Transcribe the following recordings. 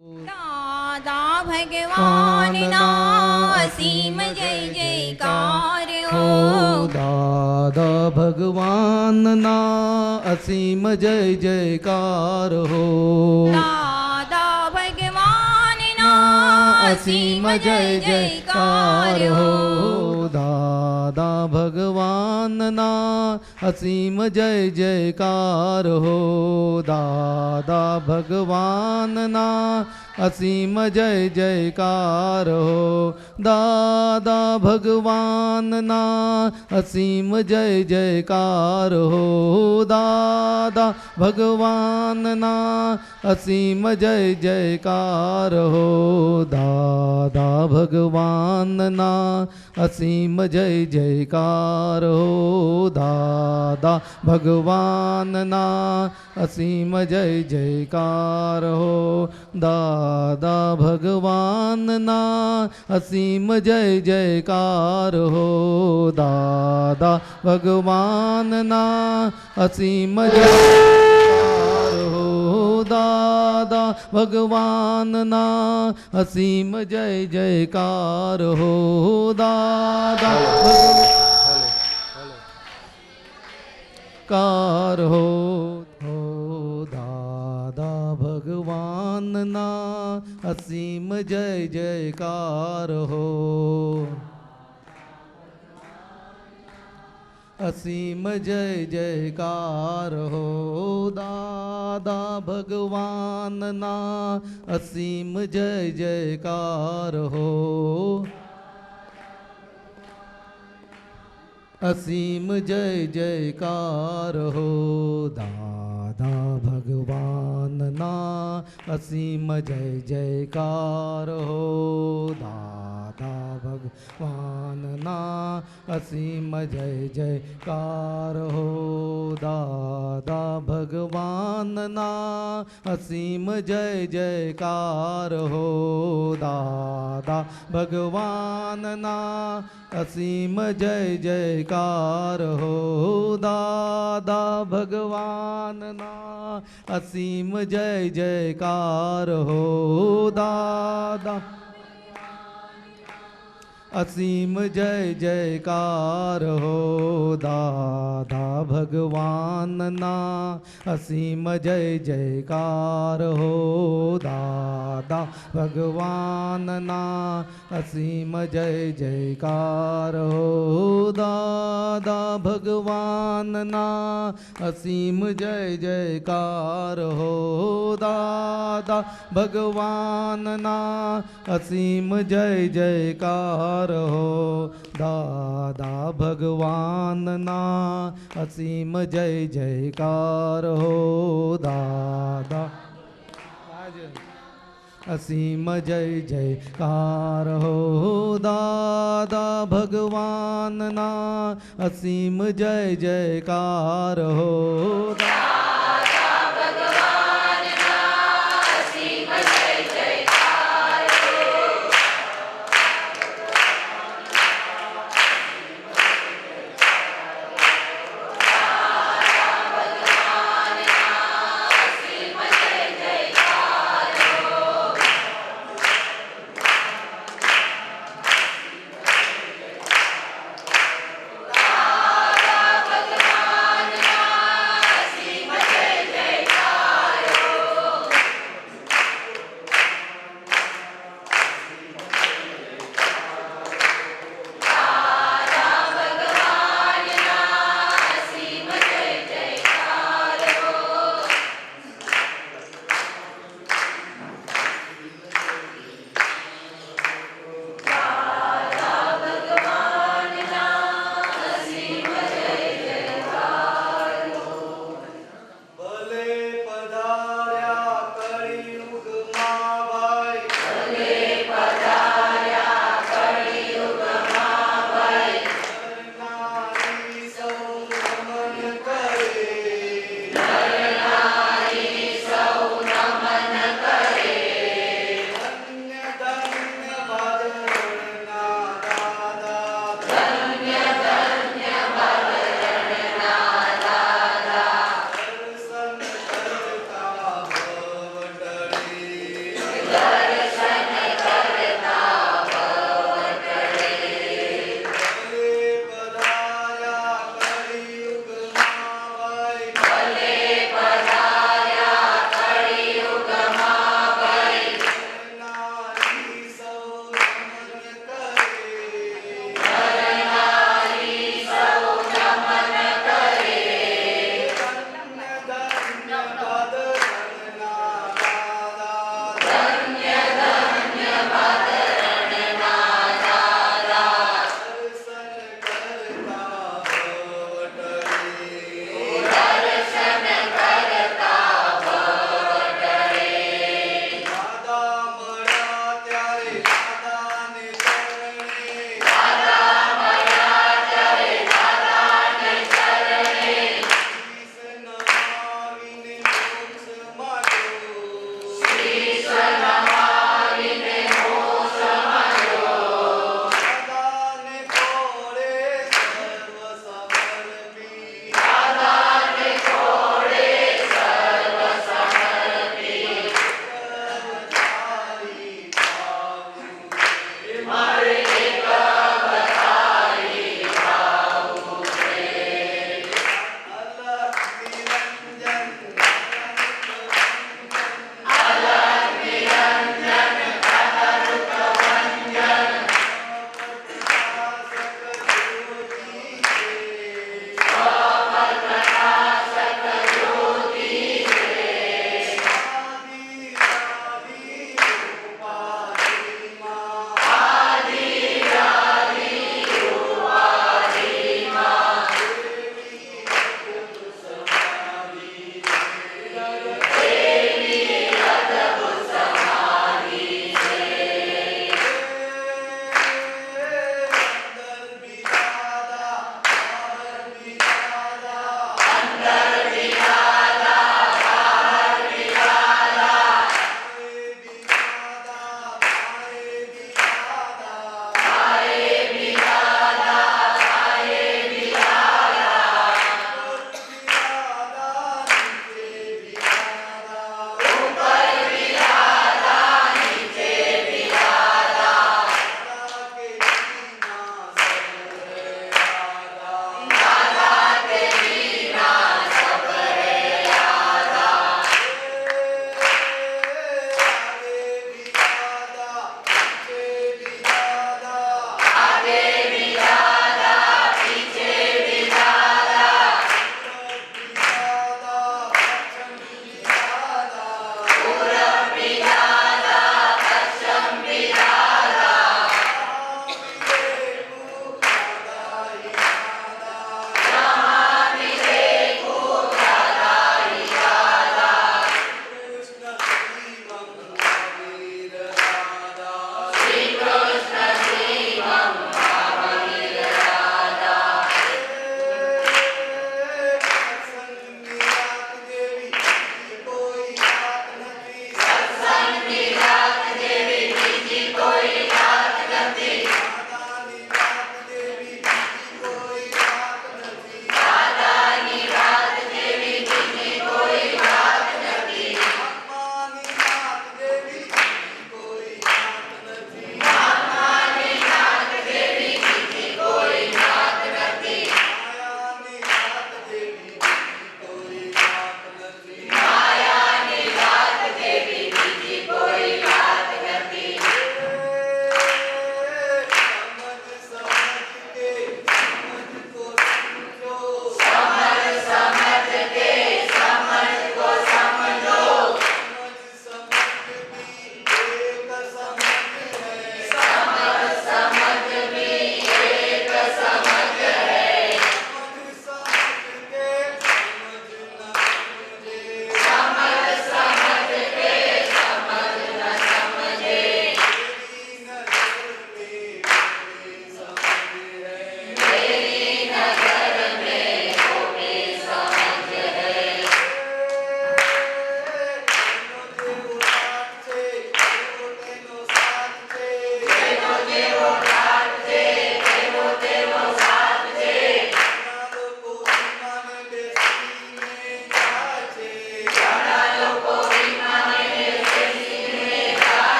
દાદા ભગવાનના અસીમ જય જયકાર હો. દાદા ભગવાનના અસીમ જય જયકાર હો. દાદા ભગવાનના અસીમ જય જયકાર હો. દાદા ભગવાનના અસીમ જય જયકાર હો. દાદા ભગવાનના અસીમ જય જયકાર હો. દાદા ભગવાનના અસીમ જય જયકાર હો. દાદા ભગવાનના અસીમ જય જયકાર હો. દાદા ભગવાનના અસીમ જય જયકાર હો. દાદા ભગવાનના અસીમ જય જયકાર હો. દાદા ભગવાનના અસીમ જય જયકાર હો. દાદા ભગવાનના અસીમ જય જયકાર હો. દાદા ભગવાનના અસીમ જય જયકાર હો. દાદા કાર હો. દાદા ભગવાનના અસીમ જય જયકાર હો. અસીમ જય જયકાર હો. દાદા ભગવાનના અસીમ જય જયકાર હો. અસીમ જય જયકાર હો. દાદા ભગવાનના અસીમ જય જયકાર હો. દાદા ભગવાનના અસીમ જય જયકાર હો. દાદા ભગવાનના અસીમ જય જયકાર હો. દાદા ભગવાનના અસીમ જય જયકાર હો. દાદા ભગવાનના અસીમ જય જયકાર હો. દાદા અસીમ જય જયકાર હો. દાદા ભગવાનના અસીમ જય જયકાર હો. દાદા ભગવાનના અસીમ જય જયકાર હો. દાદા ભગવાનના અસીમ જય જયકાર હો. દાદા ભગવાનના અસીમ જય જયકાર હો. દાદા ભગવાનના અસીમ જય જયકાર હો. દાદા અસીમ જય જયકાર હો. દાદા ભગવાનના અસીમ જય જયકાર હો.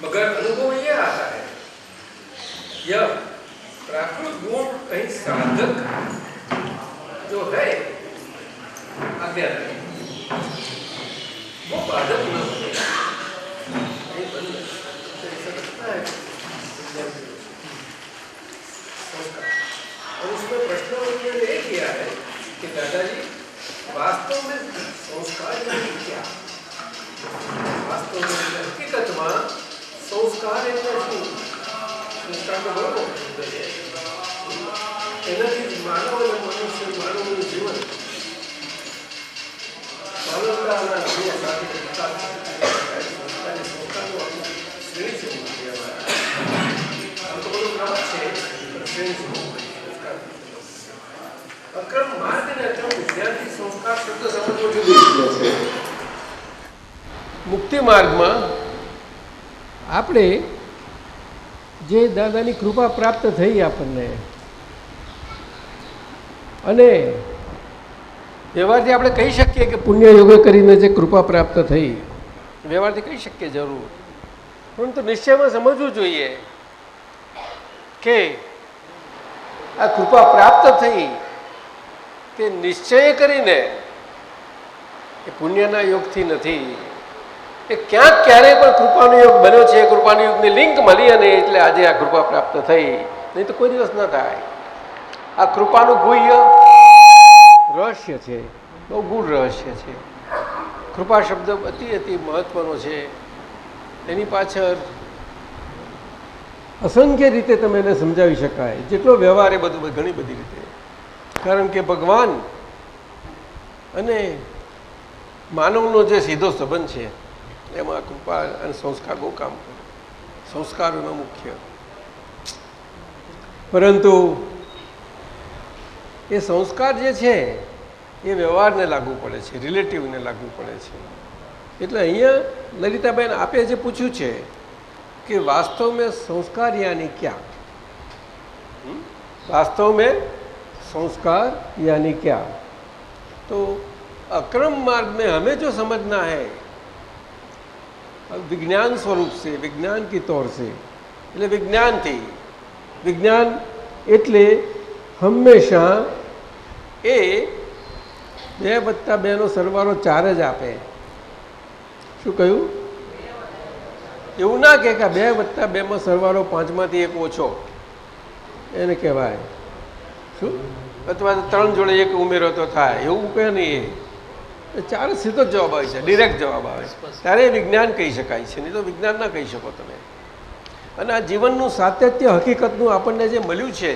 मगर अनुभव यह आता है यह प्राकृत गुण कहीं साधक जो है आध्यात्मिक वो बाधक न हो कहीं बंद तो ऐसा लगता है संस्कार। और उसमें प्रश्न उन्होंने ये किया है कि दादाजी वास्तव में संस्कार यानी क्या? वास्तव में हकीकत में संस्कार એટલે શું? સંસ્કાર તો બરોબર એનાથી માનવ અને મનુષ્ય માનવનું જીવન માનવતાના ગુણો સાથે વિકાસ સંસ્કારની સંસ્કારનું આપણું શ્રેણી છે આમ તો બધું ક્રમ છે પણ શ્રેણી છે સંસ્કાર અક્રમ માર્ગ અને અક્રમ વિદ્યાર્થી સંસ્કાર શબ્દ સમજવો જુદો છે। મુક્તિ માર્ગમાં આપણે જે દાદાની કૃપા પ્રાપ્ત થઈ આપણને અને વ્યવહારથી આપણે કહી શકીએ કે પુણ્ય યોગે કરીને જે કૃપા પ્રાપ્ત થઈ વ્યવહારથી કહી શકીએ જરૂર, પરંતુ નિશ્ચયમાં સમજવું જોઈએ કે આ કૃપા પ્રાપ્ત થઈ તે નિશ્ચય કરીને એ પુણ્યના યોગથી નથી, એ ક્યાંક ક્યારેય પણ કૃપાનો યોગ બન્યો છે, કૃપાનો યોગની લિંક મળી અને એટલે આજે આ કૃપા પ્રાપ્ત થઈ, નહીં તો કોઈ દિવસ ન થાય। આ કૃપાનું ગુહ્ય રહસ્ય છે, બહુ ગૂઢ રહસ્ય છે। કૃપા શબ્દ અતિ અતિ મહત્વનો છે, એની પાછળ અસંખ્ય રીતે તમે એને સમજાવી શકાય, જેટલો વ્યવહાર એ બધું ઘણી બધી રીતે, કારણ કે ભગવાન અને માનવનો જે સીધો સંબંધ છે એમાં કૃપા અને સંસ્કાર બહુ કામ કરે, સંસ્કારોનો મુખ્ય। પરંતુ એ સંસ્કાર જે છે એ વ્યવહારને લાગુ પડે છે, રિલેટિવને લાગુ પડે છે। એટલે અહીંયા લલિતાબેન આપે જે પૂછ્યું છે કે વાસ્તવ में संस्कार यानी क्या, वास्तव में संस्कार यानी क्या, तो अक्रम मार्ग में हमें जो समझना है विज्ञान स्वरूप से, विज्ञान की तौर से, એટલે વિજ્ઞાનથી, વિજ્ઞાન એટલે હંમેશા એ 2+2નો સરવાળો 4 જ આપે। શું કહ્યું? એવું ના કે 2+2માં સરવાળો 5માંથી 1 ઓછો એને કહેવાય, શું? અથવા 3 જોડે 1 ઉમેરો તો થાય, એવું કહે નહીં। એ 4 સીધો જ જવાબ આવે છે, ડિરેક્ટ જવાબ આવે, ત્યારે વિજ્ઞાન કહી શકાય છે, નહીં તો વિજ્ઞાન ના કહી શકો તમે। અને આ જીવનનું સાતત્ય હકીકતનું આપણને જે મળ્યું છે,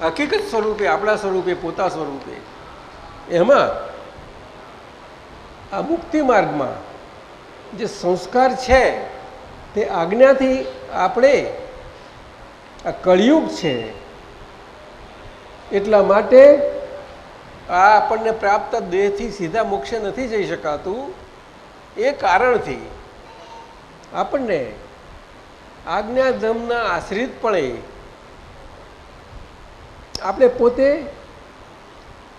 હકીકત સ્વરૂપે, આપણા સ્વરૂપે, પોતા સ્વરૂપે, એમાં આ મુક્તિ માર્ગમાં જે સંસ્કાર છે તે આજ્ઞાથી આપણે આ કળિયુગ છે એટલા માટે આ આપણને પ્રાપ્ત દેહથી સીધા મોક્ષે નથી જઈ શકાતું, એ કારણથી આપણને આજ્ઞાધર્મના આશ્રિતપણે આપણે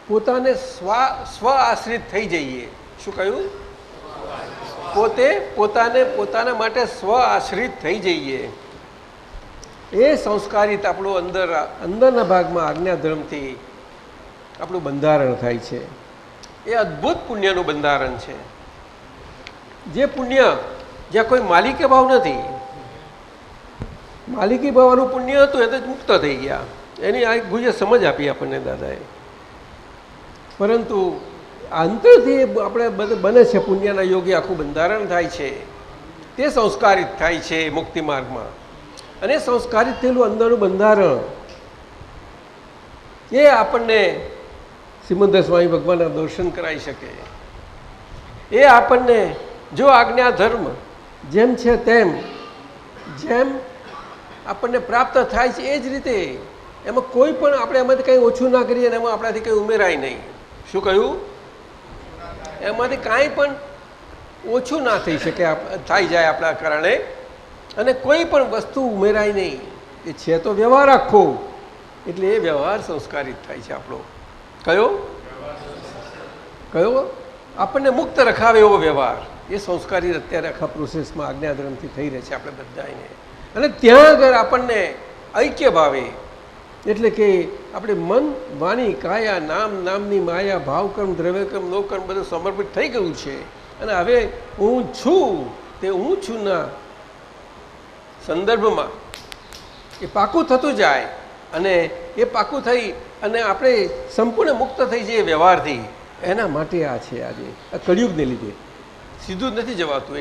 પોતાને સ્વ આશ્રિત થઈ જઈએ। શું કહ્યું? પોતાના માટે સ્વ આશ્રિત થઈ જઈએ, એ સંસ્કારિત આપણું અંદરના ભાગમાં આજ્ઞાધર્મથી આપણું બંધારણ થાય છે। એ અદ્ભુત પુણ્યનું બંધારણ છે, જે પુણ્ય જ્યાં કોઈ માલિકી ભાવ નથી, માલિકી ભાવનું પુણ્ય હતું એ તો જ મુક્ત થઈ ગયા, એની આ ગુજ્ય સમજ આપી આપણને દાદાએ। પરંતુ અંતરથી આપણે બને છે પુણ્યના યોગી, આખું બંધારણ થાય છે, તે સંસ્કારિત થાય છે મુક્તિ માર્ગમાં। અને સંસ્કારિત થયેલું અંદરનું બંધારણ એ આપણને સિમંદર સ્વામી ભગવાનના દર્શન કરાવી શકે, એ આપણને જો આજ્ઞા ધર્મ જેમ છે તેમ જેમ આપણને પ્રાપ્ત થાય છે એ જ રીતે એમાં કોઈ પણ આપણે એમાંથી કંઈ ઓછું ના કરીએ અને એમાં આપણાથી કંઈ ઉમેરાય નહીં। શું કહ્યું? એમાંથી કાંઈ પણ ઓછું ના થઈ શકે, થઈ જાય આપણા કારણે, અને કોઈ પણ વસ્તુ ઉમેરાય નહીં, એ છે તો વ્યવહાર આખો, એટલે એ વ્યવહાર સંસ્કારિત થાય છે આપણો। કયો આપણને મુક્ત રખાવે એવો વ્યવહાર, એ સંસ્કારી અત્યારે આખા પ્રોસેસમાં આજ્ઞાધર્મથી થઈ રહે છે આપણે બધાને। અને ત્યાં આગળ આપણને ઐક્ય ભાવે, એટલે કે આપણે મન વાણી કાયા નામ નામની માયા ભાવ કર્મ દ્રવ્ય કર્મ નો કર્મ બધું સમર્પિત થઈ ગયું છે. અને હવે હું છું તે હું છું ના સંદર્ભમાં એ પાકું થતું જાય, અને એ પાકું થઈ અને આપણે સંપૂર્ણ મુક્ત થઈ જઈએ વ્યવહારથી. એના માટે આ છે આજે આ કળિયુગને લીધે સીધું જ નથી જવાતું.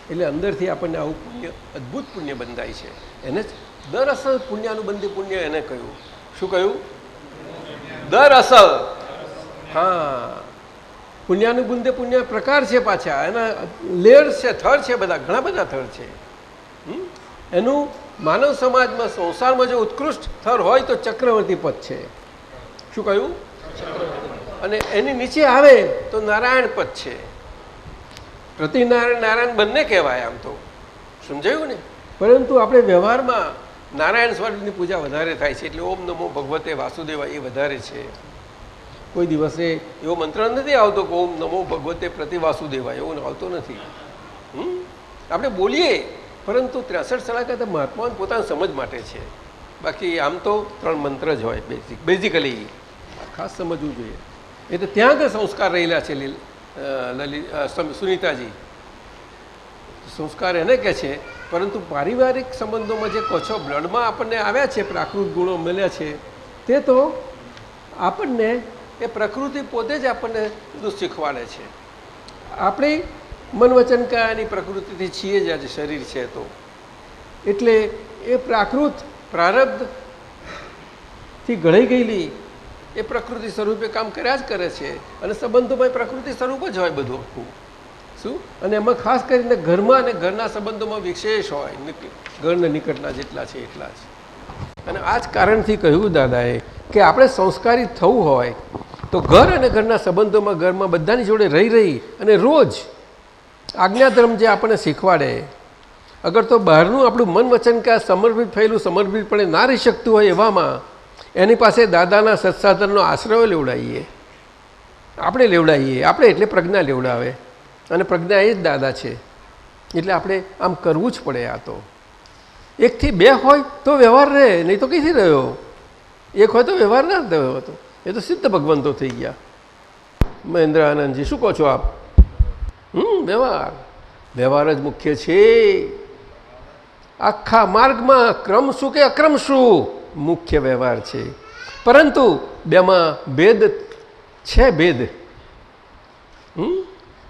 એટલે અંદરથી આપણને આવું પુણ્ય, અદ્ભુત પુણ્ય બંધાય છે. એને જ દર અસલ પુણ્યાનુબંધી પુણ્ય એને કહ્યું. શું કહ્યું? દર અસલ. હા, પુણ્યાનુબંધી પુણ્ય પ્રકાર છે, પાછા એના લેયર્સ છે, થર છે, બધા ઘણા બધા થર છે. એનું માનવ સમાજમાં સંસારમાં જો ઉત્કૃષ્ટ થર હોય તો ચક્રવર્તી પદ છે. શું કહ્યું? અને એની નીચે આવે તો નારાયણ પદ છે. પ્રતિનારાયણ નારાયણ બંને કહેવાય આમ તો, સમજાયું ને? પરંતુ આપણે વ્યવહારમાં નારાયણ સ્વરૂપની પૂજા વધારે થાય છે, એટલે ઓમ નમો ભગવતે વાસુદેવાય એ વધારે છે. કોઈ દિવસે એવો મંત્ર નથી આવતો કે ઓમ નમો ભગવતે પ્રતિ વાસુદેવાય, એવું આવતો નથી. આપણે બોલીએ, પરંતુ 63 સલાહ મહાત્માઓને પોતાની સમજ માટે છે. બાકી આમ તો 3 મંત્ર જ હોય બેઝિકલી, ખાસ સમજવું જોઈએ. એટલે ત્યાં આગળ સંસ્કાર રહેલા છે. સુનીતાજી, સંસ્કાર એને કહે છે. પરંતુ પારિવારિક સંબંધોમાં જે કહો છો બ્લડમાં આપણને આવ્યા છે, પ્રાકૃત ગુણો મળ્યા છે, તે તો આપણને એ પ્રકૃતિ પોતે જ આપણને બધું શીખવાડે છે. આપણે મન વચન કાયાની પ્રકૃતિથી છીએ જ આજે શરીર છે તો, એટલે એ પ્રાકૃત પ્રારબ્ધથી ઘડાઈ ગયેલી એ પ્રકૃતિ સ્વરૂપે કામ કર્યા જ કરે છે. અને સંબંધોમાં પ્રકૃતિ સ્વરૂપ જ હોય બધું આખું. શું? અને એમાં ખાસ કરીને ઘરમાં અને ઘરના સંબંધોમાં વિશેષ હોય, ઘરના નિકટના જેટલા છે એટલા જ. અને આ જ કારણથી કહ્યું દાદાએ કે આપણે સંસ્કારી થવું હોય તો ઘર અને ઘરના સંબંધોમાં, ઘરમાં બધાની જોડે રહી અને રોજ આજ્ઞાધર્મ જે આપણને શીખવાડે, અગર તો બહારનું આપણું મન વચન કે સમર્પિત થયેલું સમર્પિતપણે ના રહી શકતું હોય એવામાં એની પાસે દાદાના સત્સાધનનો આશ્રય લેવડાવીએ, આપણે લેવડાવીએ. આપણે એટલે પ્રજ્ઞા લેવડાવે, અને પ્રજ્ઞા એ જ દાદા છે. એટલે આપણે આમ કરવું જ પડે. આ તો 1 થી 2 હોય તો વ્યવહાર રહે, નહીં તો કઈથી રહ્યો. 1 હોય તો વ્યવહાર ના થયો હતો. એ તો સિદ્ધ ભગવંતો થઈ ગયા. મહેન્દ્ર આનંદજી, શું કહો છો આપ? વ્યવહાર જ મુખ્ય છે. આખા માર્ગમાં ક્રમ શું કે અક્રમ શું, મુખ્ય વ્યવહાર છે. પરંતુ બેમાં ભેદ છે. ભેદ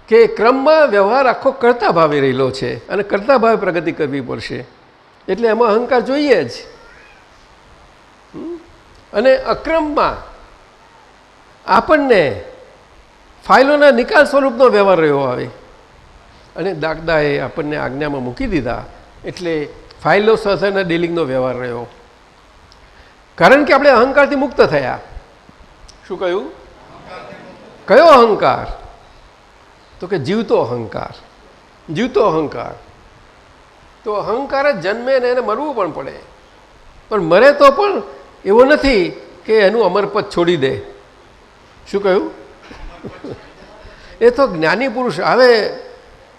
કે ક્રમમાં વ્યવહાર આખો કરતા ભાવે રહેલો છે, અને કરતા ભાવે પ્રગતિ કરવી પડશે. એટલે એમાં અહંકાર જોઈએ જ. અને અક્રમમાં આપણને ફાઇલોના નિકાલ સ્વરૂપનો વ્યવહાર રહ્યો આવે. અને દાદાએ આપણને આજ્ઞામાં મૂકી દીધા, એટલે ફાઇલો સાથેના ડીલિંગનો વ્યવહાર રહ્યો. કારણ કે આપણે અહંકારથી મુક્ત થયા. શું કહ્યું? કયો અહંકાર? તો કે જીવતો અહંકાર. જીવતો અહંકાર તો અહંકાર જ જન્મે ને એને મરવું પણ પડે. પણ મરે તો પણ એવો નથી કે એનું અમરપદ છોડી દે. શું કહ્યું? એ તો જ્ઞાની પુરુષ આવે,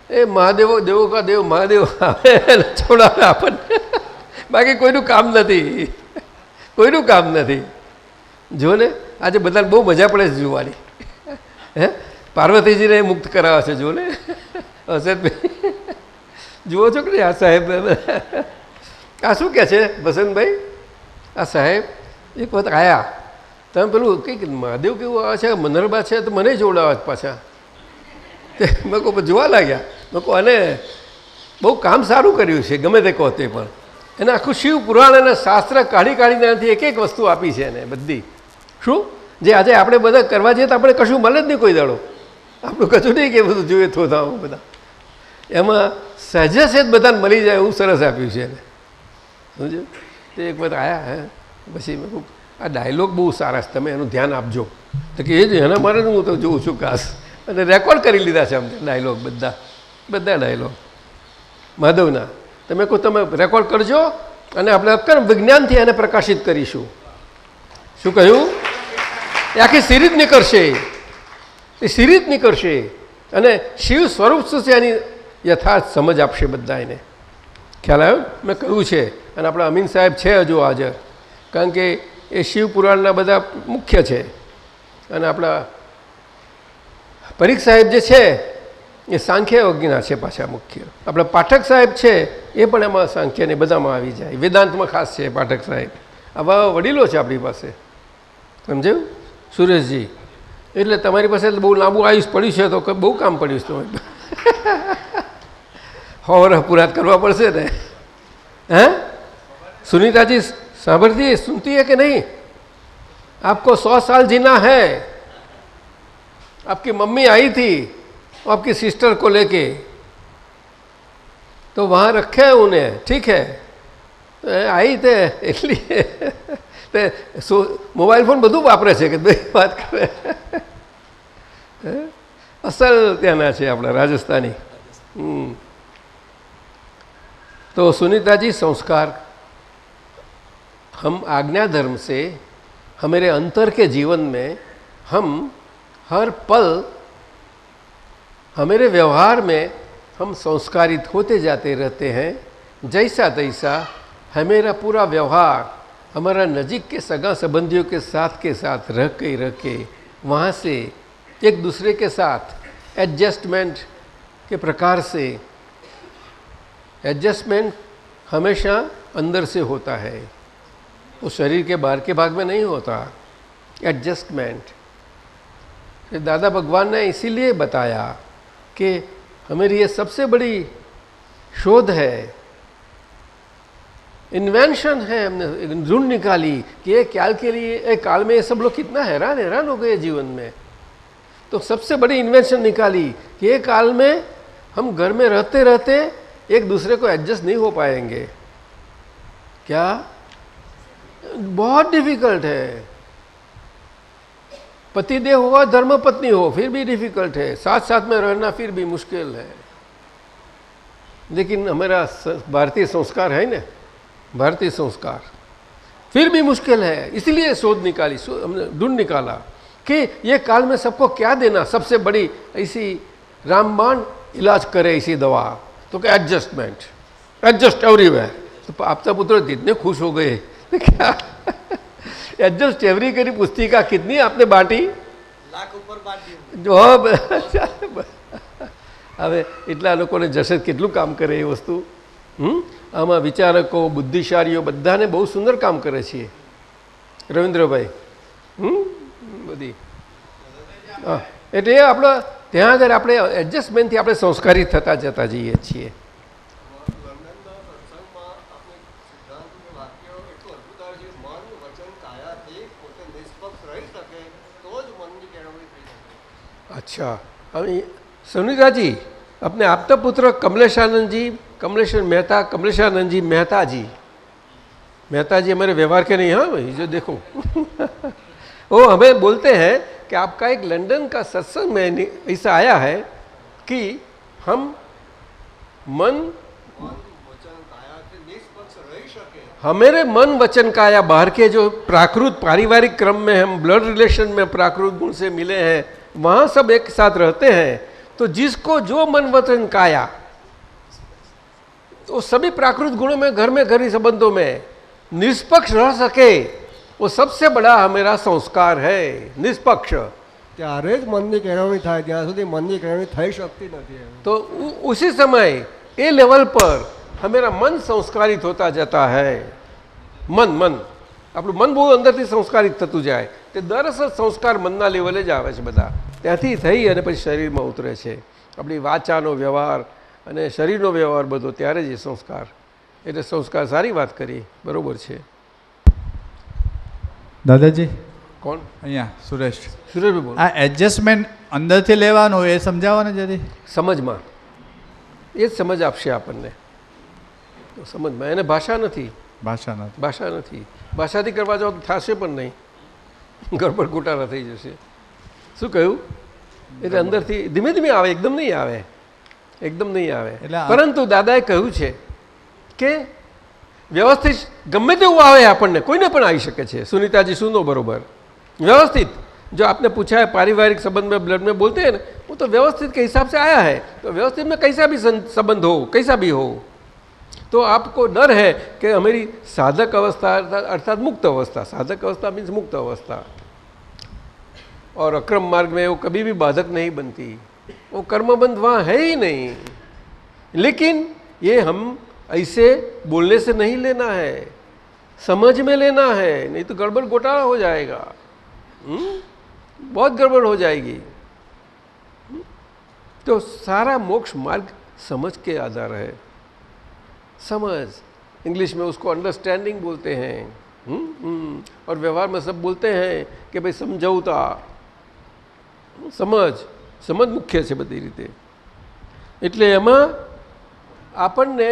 એ મહાદેવો દેવો કા દેવ મહાદેવ આવે છોડાવે આપણને. બાકી કોઈનું કામ નથી, કોઈનું કામ નથી. જો ને આજે બધાને બહુ મજા પડે છે જોવાની. પાર્વતીજીને મુક્ત કરાવે છે. જો ને હસનભાઈ, જુઓ છો કે નહીં? આ સાહેબ આ શું કહે છે વસંતભાઈ? આ સાહેબ એક વખત આવ્યા, તમે પેલું કંઈક મહાદેવ કેવું આવે છે, મનરબા છે, તો મને જોડાવે પાછા. મેં કહું જોવા લાગ્યા. મેં કહું અને બહુ કામ સારું કર્યું છે, ગમે તે કહો તે પણ. એને આખું શિવ પુરાણ અને શાસ્ત્ર કાઢીને એનાથી એક વસ્તુ આપી છે એને બધી. શું જે આજે આપણે બધા કરવા જઈએ તો આપણે કશું મળે જ નહીં કોઈ દાડો. આપણું કશું નહીં કે બધું જોઈએ થોડા બધા. એમાં સહેજે સહેજ બધાને મળી જાય એવું સરસ આપ્યું છે એને. સમજો? તે એક વખત આવ્યા. પછી મેં કહું આ ડાયલોગ બહુ સારા છે, તમે એનું ધ્યાન આપજો. તો કે એ જ એના માટે હું તો જોઉં છું ખાસ. અને રેકોર્ડ કરી લીધા છે અમને ડાયલોગ, બધા ડાયલોગ માધવના. તમે કહો તમે રેકોર્ડ કરજો, અને આપણે અક્રમ વિજ્ઞાનથી એને પ્રકાશિત કરીશું. શું કહ્યું? એ આખી સિરીઝ નીકળશે, એ સિરીઝ નીકળશે. અને શિવ સ્વરૂપ શું છે એની યથાર્થ સમજ આપશે બધા એને. ખ્યાલ આવ્યો? મેં કહ્યું છે અને આપણા અમીન સાહેબ છે હજુ હાજર, કારણ કે એ શિવ પુરાણના બધા મુખ્ય છે. અને આપણા પરીખ સાહેબ જે છે એ સાંખ્ય યોગીના છે પાછા મુખ્ય. આપણા પાઠક સાહેબ છે એ પણ એમાં સાંખ્યને બધામાં આવી જાય, વેદાંતમાં ખાસ છે પાઠક સાહેબ. આવા વડીલો છે આપણી પાસે, સમજાયું સુરેશજી? એટલે તમારી પાસે બહુ લાંબુ આયુષ પડ્યું છે તો બહુ કામ પડ્યું છે તમારે. વર્ષ પૂરા કરવા પડશે ને. હે सुनीता जी सांभरती है, सुनती है कि नहीं? आपको 100 साल जीना है. आपकी मम्मी आई थी आपकी सिस्टर को लेके, तो वहाँ रखे हैं उन्हें, ठीक है? तो आई थे इसलिए मोबाइल फोन બધું વાપરે છે કે વાત કરે. અસલ ત્યાંના છે આપણા રાજસ્થાની. तो सुनीता जी, संस्कार हम आज्ञा धर्म से हमारे अंतर के जीवन में हम हर पल हमारे व्यवहार में हम संस्कारित होते जाते रहते हैं. जैसा तैसा हमारा पूरा व्यवहार हमारा नज़ीक के सगा संबंधियों के साथ रह के वहाँ से एक दूसरे के साथ एडजस्टमेंट के प्रकार से, एडजस्टमेंट हमेशा अंदर से होता है, वो शरीर के बाहर के भाग में नहीं होता. एडजस्टमेंट दादा भगवान ने इसीलिए बताया कि हमारी ये सबसे बड़ी शोध है, इन्वेंशन है. हमने ढूंढ निकाली कि एक काल के लिए, एक काल में ये सब लोग कितना हैरान हो गए जीवन में. तो सबसे बड़ी इन्वेंशन निकाली कि एक काल में हम घर में रहते रहते एक दूसरे को एडजस्ट नहीं हो पाएंगे. क्या? बहुत डिफिकल्ट है. पतिदेव हो, धर्म पत्नी हो, फिर भी डिफिकल्ट है. साथ साथ में रहना फिर भी मुश्किल है. लेकिन हमारा भारतीय संस्कार है ना, भारतीय संस्कार फिर भी मुश्किल है. इसलिए शोध निकाली, हमने ढूंढ निकाला कि ये काल में सबको क्या देना. सबसे बड़ी ऐसी रामबाण इलाज करे ऐसी दवा, तो क्या? Adjustment, adjust everywhere. तो आपका पुत्र जितने खुश हो गए. क्या एडजस्ट एवरी करी पुस्तिका कितनी आपने बांटी? लाख ऊपर बांटी. जो હવે એટલા લોકોને જશે કેટલું કામ કરે એ વસ્તુ. આમાં વિચારકો, બુદ્ધિશાળીઓ બધાને બહુ સુંદર કામ કરે છે રવિન્દ્રભાઈ. બધી હા, એટલે આપણે ત્યાં આગળ આપણે એડજસ્ટમેન્ટથી આપણે સંસ્કારિત થતા જતા જઈએ છીએ. अच्छा, अभी सुनीता जी, अपने आपता पुत्र कमलेशानंद जी, कमलेशानंद जी मेहता जी हमारे व्यवहार के नहीं. हाँ भाई, जो देखो वो हमें बोलते हैं कि आपका एक लंदन का सत्संग में ऐसा आया है कि हम हमारे मन वचन काया बाहर के जो प्राकृत पारिवारिक क्रम में हम ब्लड रिलेशन में प्राकृत गुण से मिले हैं, वहाँ सब एक साथ रहते हैं. तो जिसको जो मन वचन काया, तो सभी प्राकृत गुणों में घरी संबंधों में निष्पक्ष रह सके, वो सबसे बड़ा हमारा संस्कार है. निष्पक्ष ત્યારે જ મનની કેળવણી થાય, ત્યાં સુધી મનની કેળવણી થઈ શકતી નથી. तो उसी समय ये लेवल पर हमारा मन संस्कारित होता जाता है. मन આપણું મન બહુ અંદરથી સંસ્કારિત થતું જાય. તે દરઅસલ સંસ્કાર મનના લેવલે જ આવે છે. બધા ત્યાંથી થઈ અને પછી શરીરમાં ઉતરે છે. આપણી વાચાનો વ્યવહાર અને શરીરનો વ્યવહાર બધો ત્યારે જ એ સંસ્કાર. એટલે સંસ્કાર સારી વાત કરી, બરાબર છે. દાદાજી કોણ? અહીંયા સુરેશભાઈ બોલો. આ એડજસ્ટમેન્ટ અંદરથી લેવાનું એ સમજાવો ને જરી. સમજમાં એ જ સમજ આપશે આપણને. સમજમાં એને ભાષા નથી. ભાષાથી કરવા જાઓ તો થશે પણ નહીં, ગડબડ ગોટાળા થઈ જશે. શું કહ્યું? એટલે અંદરથી ધીમે ધીમે આવે, એકદમ નહીં આવે. પરંતુ દાદાએ કહ્યું છે કે વ્યવસ્થિત ગમે તેવું આવે આપણને, કોઈને પણ આવી શકે છે. सुनीता जी सुनो बरोबर, व्यवस्थित जो आपने पूछा है पारिवारिक संबंध में ब्लड में बोलते हैं ना, वो तो व्यवस्थित के हिसाब से आया है. तो व्यवस्थित में कैसा भी संबंध हो, कैसा भी हो, तो आपको डर है कि हमारी साधक अवस्था अर्थात मुक्त अवस्था, साधक अवस्था मीन्स मुक्त अवस्था, और अक्रम मार्ग में वो कभी भी बाधक नहीं बनती, वो कर्मबंध वहाँ है ही नहीं। लेकिन ये हम ऐसे बोलने से नहीं लेना है, समझ में लेना है, नहीं तो गड़बड़ घोटाला हो जाएगा, बहुत गड़बड़ हो जाएगी। तो सारा मोक्ष मार्ग समझ के आधार है, समझ, इंग्लिश में उसको अंडरस्टैंडिंग बोलते हैं। और व्यवहार में सब बोलते हैं कि भाई समझौता, સમજ મુખ્ય છે બધી રીતે। એટલે એમાં આપણને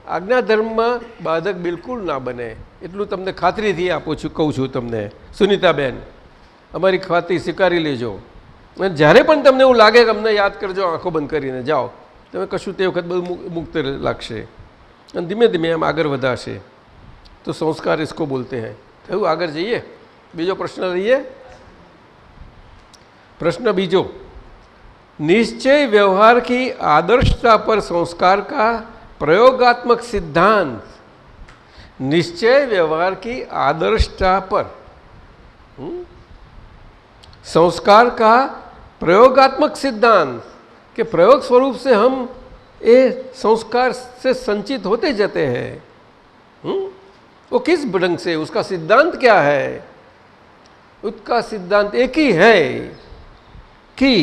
આજ્ઞાધર્મમાં બાધક બિલકુલ ના બને એટલું તમને ખાતરીથી આપું છું, કહું છું તમને સુનીતાબેન, અમારી ખાતરી સ્વીકારી લેજો। અને જ્યારે પણ તમને એવું લાગે કે અમને યાદ કરજો, આંખો બંધ કરીને જાઓ, તમે કશું તે વખત બધું મુક્ત લાગશે અને ધીમે ધીમે એમ આગળ વધાશે। તો સંસ્કાર इसको बोलते हैं। થયું? આગળ જઈએ, બીજો પ્રશ્ન લઈએ। प्रश्न बीजो, निश्चय व्यवहार की आदर्शता पर संस्कार का प्रयोगात्मक सिद्धांत। निश्चय व्यवहार की आदर्शता पर संस्कार का प्रयोगात्मक सिद्धांत, के प्रयोग स्वरूप से हम ये संस्कार से संचित होते जाते हैं। वो किस ढंग से, उसका सिद्धांत क्या है? उसका सिद्धांत एक ही है कि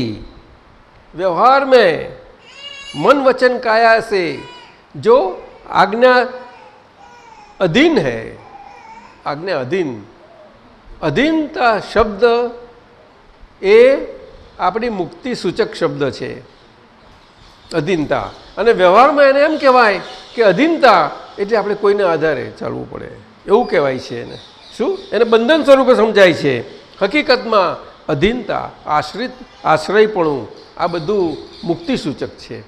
व्यवहार में मन वचन काया से जो आज्ञा अधीन है, आज्ञा अधीन, अधीनता शब्द ए अपनी मुक्ति सूचक शब्द है। अधीनता અને વ્યવહારમાં એને એમ કહેવાય કે અધીનતા એટલે આપણે કોઈને આધારે ચાલવું પડે એવું કહેવાય છે એને। શું? એને બંધન સ્વરૂપે સમજાય છે। હકીકતમાં અધીનતા, આશ્રિત, આશ્રયપણું, આ બધું મુક્તિ સૂચક છે।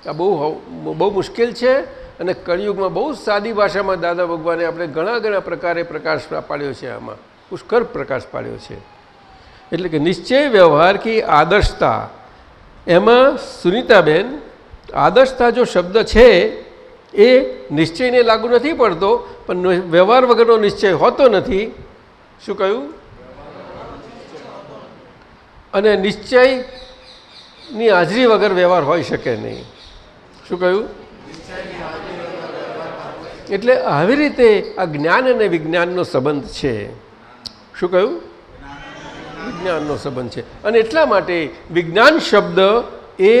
આ બહુ મુશ્કેલ છે અને કળિયુગમાં બહુ સાદી ભાષામાં દાદા ભગવાને આપણે ઘણા ઘણા પ્રકારે પ્રકાશ પાડ્યો છે, આમાં પુષ્કળ પ્રકાશ પાડ્યો છે। એટલે કે નિશ્ચય વ્યવહાર કી આદર્શતા, એમાં સુનીતાબેન આદર્શતા જો શબ્દ છે એ નિશ્ચયને લાગુ નથી પડતો, પણ વ્યવહાર વગરનો નિશ્ચય હોતો નથી। શું કહ્યું? અને નિશ્ચયની હાજરી વગર વ્યવહાર હોઈ શકે નહીં। શું કહ્યું? એટલે આવી રીતે આ જ્ઞાન અને વિજ્ઞાનનો સંબંધ છે। શું કહ્યું? વિજ્ઞાનનો સંબંધ છે। અને એટલા માટે વિજ્ઞાન શબ્દ એ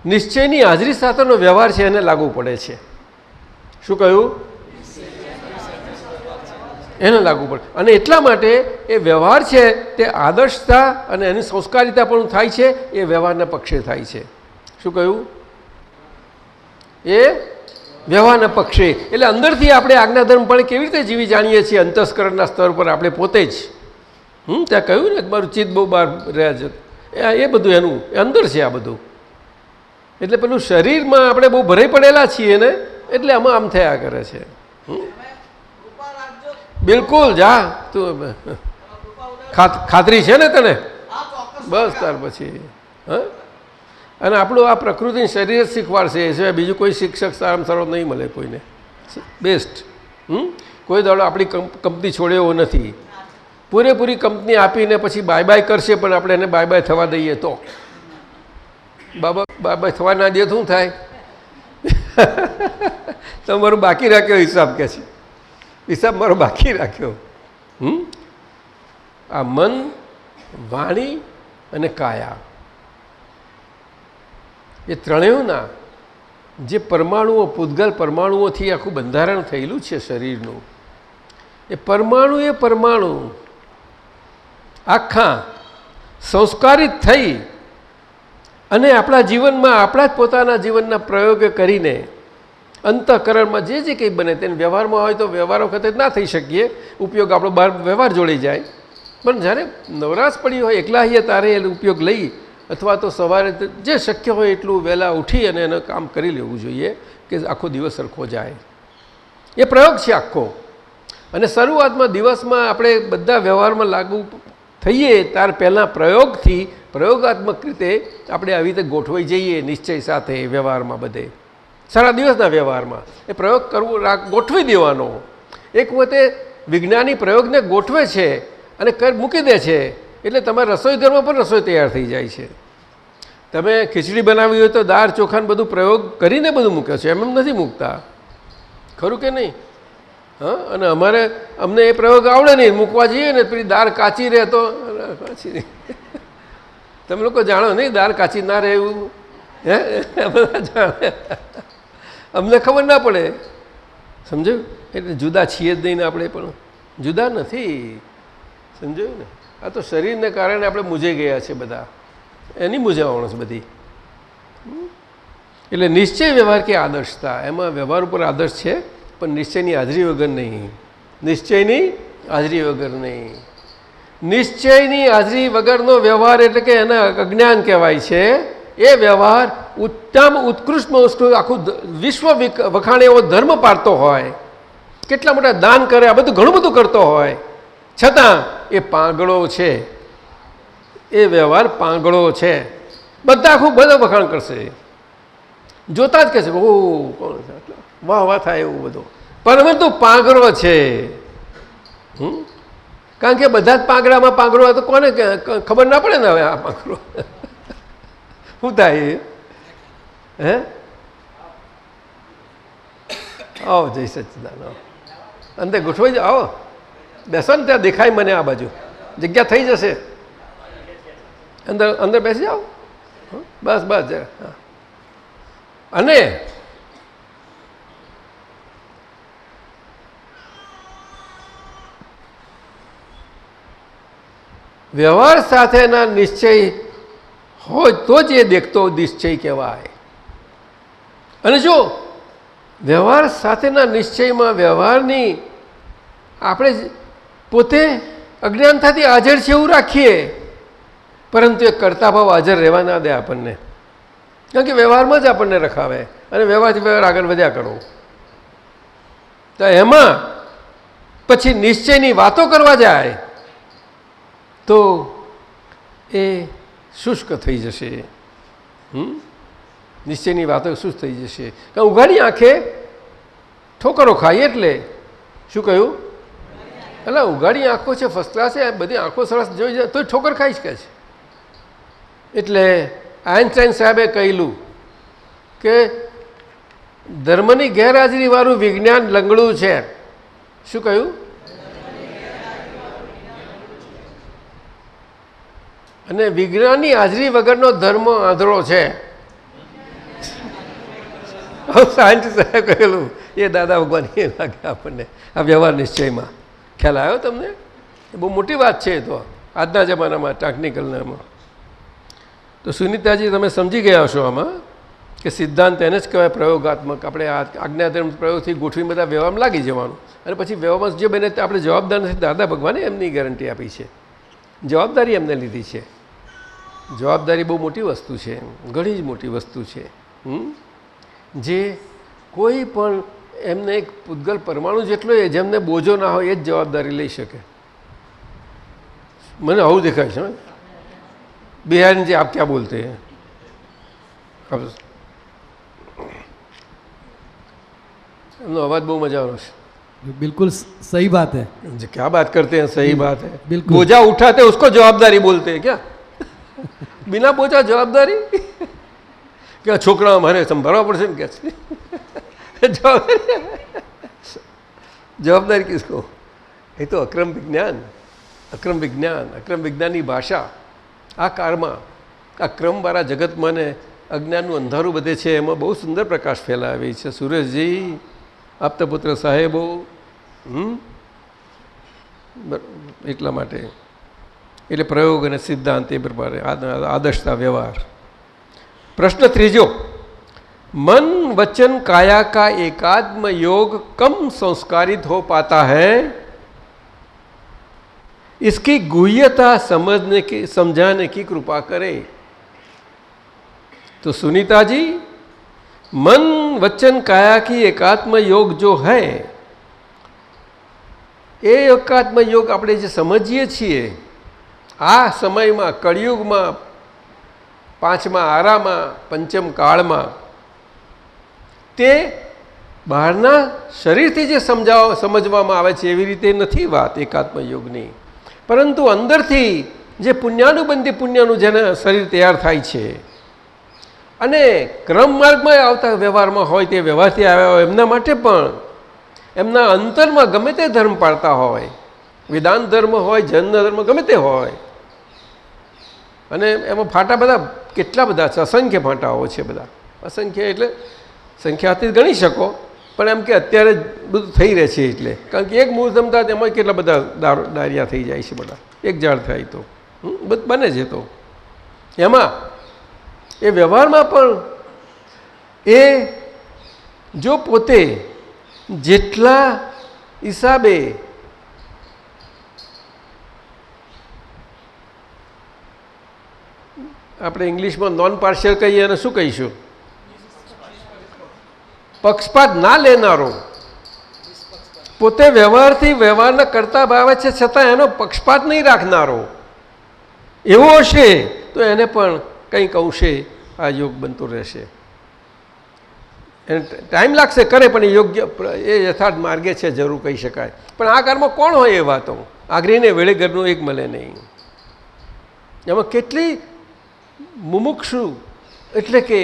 નિશ્ચયની હાજરી સાથેનો વ્યવહાર છે, એને લાગુ પડે છે। શું કહ્યું? એને લાગુ પડે। અને એટલા માટે એ વ્યવહાર છે તે આદર્શતા અને એની સંસ્કારિતા પણ થાય છે, એ વ્યવહારના પક્ષે થાય છે। શું કહ્યું? એ વ્યવહારના પક્ષે, એટલે અંદરથી આપણે આજ્ઞાધર્મ પણ કેવી રીતે જીવી જાણીએ છીએ અંતસ્કરણના સ્તર પર આપણે પોતે જ। ત્યાં કહ્યું ને મારું ચિત્ત બહુ બહાર રહ્યા છે, એ બધું એનું અંદર છે આ બધું। એટલે પેલું શરીરમાં આપણે બહુ ભરાઈ પડેલા છીએ ને, એટલે આમાં આમ થયા કરે છે। બિલકુલ જા તું, ખાતરી છે ને તને? બસ ત્યાર પછી હા। અને આપણું આ પ્રકૃતિનું શરીર જ શીખવાડશે, એ સિવાય બીજું કોઈ શિક્ષક સારામાં સારો નહીં મળે કોઈને, બેસ્ટ। કોઈ દાડો આપણી કંપની છોડે એવો નથી। પૂરેપૂરી કંપની આપીને પછી બાય બાય કરશે, પણ આપણે એને બાય બાય થવા દઈએ તો બાબા થવા ના દે શું થાય? તમારું બાકી રાખ્યો હિસાબ કે છે, હિસાબ મારો બાકી રાખ્યો। આ મન, વાણી અને કાયા, એ ત્રણેયના જે પરમાણુઓ, પૂતગલ પરમાણુઓથી આખું બંધારણ થયેલું છે શરીરનું, એ પરમાણુ આખા સંસ્કારિત થઈ અને આપણા જીવનમાં આપણા જ પોતાના જીવનના પ્રયોગ કરીને અંતઃકરણમાં જે જે કંઈ બને તેને વ્યવહારમાં હોય તો વ્યવહાર વખતે ના થઈ શકીએ, ઉપયોગ આપણો બહાર વ્યવહાર જોડી જાય। પણ જ્યારે નવરાશ પડી હોય એકલા હોઈએ તારે એનો ઉપયોગ લઈ, અથવા તો સવારે જે શક્ય હોય એટલું વહેલા ઉઠી અને એનું કામ કરી લેવું જોઈએ કે આખો દિવસ સરખો જાય। એ પ્રયોગ છે આખો। અને શરૂઆતમાં દિવસમાં આપણે બધા વ્યવહારમાં લાગુ થઈએ ત્યાર પહેલાં પ્રયોગથી પ્રયોગાત્મક રીતે આપણે આવી રીતે ગોઠવાઈ જઈએ નિશ્ચય સાથે વ્યવહારમાં બધે। સારા દિવસના વ્યવહારમાં એ પ્રયોગ કરવો, ગોઠવી દેવાનો. એક વખતે વિજ્ઞાની પ્રયોગને ગોઠવે છે અને મૂકી દે છે એટલે તમારે રસોઈ ઘરમાં પણ રસોઈ તૈયાર થઈ જાય છે. તમે ખીચડી બનાવી હોય તો દાળ ચોખાને બધું પ્રયોગ કરીને બધું મૂકે છે, એમ નથી મૂકતા, ખરું કે નહીં? હા, અને અમને એ પ્રયોગ આવડે નહીં, મૂકવા જઈએ ને પેલી દાળ કાચી રહે તો કાચી રહે. તમે લોકો જાણો નહીં દાળ કાચી ના રહે એવું? હે, બધા જાણે, અમને ખબર ના પડે. સમજાયું? એટલે જુદા છીએ જ નહીં ને આપણે, પણ જુદા નથી. સમજાયું ને? આ તો શરીરને કારણે આપણે મૂંઝાઈ ગયા છે બધા, એની મૂંઝાવણ છે બધી. એટલે નિશ્ચય વ્યવહાર કે આદર્શતા, એમાં વ્યવહાર ઉપર આદર્શ છે પણ નિશ્ચયની હાજરી વગર નહીં. નિશ્ચયની હાજરી વગર નહીં. નિશ્ચયની હાજરી વગરનો વ્યવહાર એટલે કે એને અજ્ઞાન કહેવાય છે. એ વ્યવહાર ઉત્તમ ઉત્કૃષ્ટ આખું વિશ્વ વખાણે એવો ધર્મ પાડતો હોય, કેટલા મોટા દાન કરે, આ બધું ઘણું બધું કરતો હોય, છતાં એ પાંગળો છે. એ વ્યવહાર પાંગળો છે. બધા આખું બધો વખાણ કરશે, જોતા જ કહેશે ઓ કોણ છે, વાહ વાહ થાય એવું બધું, પરંતુ પાંગળો છે. કારણ કે બધા જ પાંગડામાં પાંગડો હોય તો કોને ખબર ના પડે ને. હવે આ પાંગડો શું થાય? હે, આવો જય સચ્ચિદાનંદ, અંદર ગોઠવાઈ જાઓ, આવો બેસો ને, ત્યાં દેખાય મને આ બાજુ જગ્યા થઈ જશે. અંદર અંદર બેસી જાઓ, બસ બસ. અને વ્યવહાર સાથેના નિશ્ચય હોય તો જ એ દેખતો નિશ્ચય કહેવાય. અને જો વ્યવહાર સાથેના નિશ્ચયમાં વ્યવહારની આપણે પોતે અજ્ઞાનતાથી હાજર છે એવું રાખીએ, પરંતુ એ કરતા ભાવ હાજર રહેવા ના દે આપણને, કારણ કે વ્યવહારમાં જ આપણને રખાવે અને વ્યવહારથી વ્યવહાર આગળ વધ્યા કરો. તો એમાં પછી નિશ્ચયની વાતો કરવા જાય તો એ શુષ્ક થઈ જશે. નિશ્ચયની વાતો શુષ્ક થઈ જશે. કારણ ઉઘાડી આંખે ઠોકરો ખાય એટલે શું કહ્યું? એટલે ઉઘાડી આંખો છે, ફર્સ્ટ ક્લાસ છે, બધી આંખો સરસ જોઈ જાય તો ઠોકર ખાઈ શકે છે. એટલે આઇન્સ્ટાઈન સાહેબે કહેલું કે ધર્મની ગેરહાજરીવાળું વિજ્ઞાન લંગડું છે. શું કહ્યું? અને વિજ્ઞાનની હાજરી વગરનો ધર્મ આંધળો છે. સાયન્ટિસ્ટ સાહેબ કહેલું એ દાદા ભગવાન એ લાગે આપણને આ વ્યવહાર નિશ્ચયમાં. ખ્યાલ આવ્યો તમને? એ બહુ મોટી વાત છે. તો આજના જમાનામાં ટેકનિકલનામાં તો સુનીતાજી તમે સમજી ગયા હશો આમાં કે સિદ્ધાંત એને જ કહેવાય પ્રયોગાત્મક. આપણે આ આજ્ઞાધર્મ પ્રયોગથી ગોઠવી બધા વ્યવહારમાં લાગી જવાનું અને પછી વ્યવહારમાં જે બને આપણે જવાબદાર નથી. દાદા ભગવાને એમની ગેરંટી આપી છે, જવાબદારી એમને લીધી છે. જવાબદારી બહુ મોટી વસ્તુ છે, ઘણી જ મોટી વસ્તુ છે. જે કોઈ પણ એમને એક પૂતગલ પરમાણુ જેટલો એ જેમને બોજો ના હોય એ જ જવાબદારી લઈ શકે. મને આવું દેખાય છે. બિહારી જે આપ ક્યાં બોલતે હૈ? એમનો અવાજ બહુ મજાનો છે. बिल्कुल सही बात है. क्या बात करते हैं, सही बात है. बिल्कुल. बोझा उठाते उसको जवाबदारी बोलते हैं क्या? बिना बोझा जवाबदारी क्या? छोकरा हमारे संभालवा પડશે ને કે જવાબદારી કિસકો? એ તો અક્રમ વિજ્ઞાન, અક્રમ વિજ્ઞાન, અક્રમ વિજ્ઞાનની ભાષા. આ કાળમાં આ ક્રમવાળા જગતમાં ને અજ્ઞાનનું અંધારું બધે છે એમાં બહુ સુંદર પ્રકાશ ફેલાવી છે. સુરેશજી, આપતા પુત્ર સાહેબો, એટલા માટે એટલે પ્રયોગ અને સિદ્ધાંત એ પ્રમાણે આદર્શતા વ્યવહાર. પ્રશ્ન ત્રીજો, मन वचन काया का एकात्म योग कम संस्कारित हो पाता है, इसकी गुह्यता समझने की समझाने की कृपा करें. तो सुनीता जी, मन वचन काया की एकात्म योग जो है એ એકાત્મ યોગ આપણે જે સમજીએ છીએ આ સમયમાં કળિયુગમાં પાંચમા આરામાં પંચમ કાળમાં તે બહારના શરીરથી જે સમજવામાં આવે છે એવી રીતે નથી વાત એકાત્મ યોગની, પરંતુ અંદરથી જે પુણ્યાનુબંધી પુણ્યનું જેને શરીર તૈયાર થાય છે અને ક્રમ માર્ગમાં આવતા વ્યવહારમાં હોય તે વ્યવહારથી આવ્યા હોય એમના માટે પણ એમના અંતરમાં ગમે તે ધર્મ પાળતા હોય, વેદાંત ધર્મ હોય, જૈન ધર્મ ગમે તે હોય, અને એમાં ફાટા બધા કેટલા બધા છે, અસંખ્ય ફાટાઓ છે બધા, અસંખ્ય એટલે સંખ્યાથી ગણી શકો, પણ એમ કે અત્યારે બધું થઈ રહે છે એટલે કારણ કે એક મૂર્ધમ થાય એમાં કેટલા બધા દારિયા થઈ જાય છે, બધા એક ઝાડ થાય તો બને છે. તો એમાં એ વ્યવહારમાં પણ એ જો પોતે જેટલા હિસાબે આપણે ઇંગ્લિશમાં નોન પાર્શિયલ કહીએ અને શું કહીશું, પક્ષપાત ના લેનારો, પોતે વ્યવહારથી વ્યવહારના કરતા ભાવે છે છતાં એનો પક્ષપાત નહીં રાખનારો એવો હશે તો એને પણ કંઈક અંશે આ યોગ બનતો રહેશે. એને ટાઈમ લાગશે કરે પણ યોગ્ય એ યથાર્થ માર્ગે છે જરૂર કહી શકાય. પણ આ કારમાં કોણ હોય એ વાતો, આગ્રીને વેળે ઘરનું એક મળે નહીં. એમાં કેટલી મુમુક્ષુ એટલે કે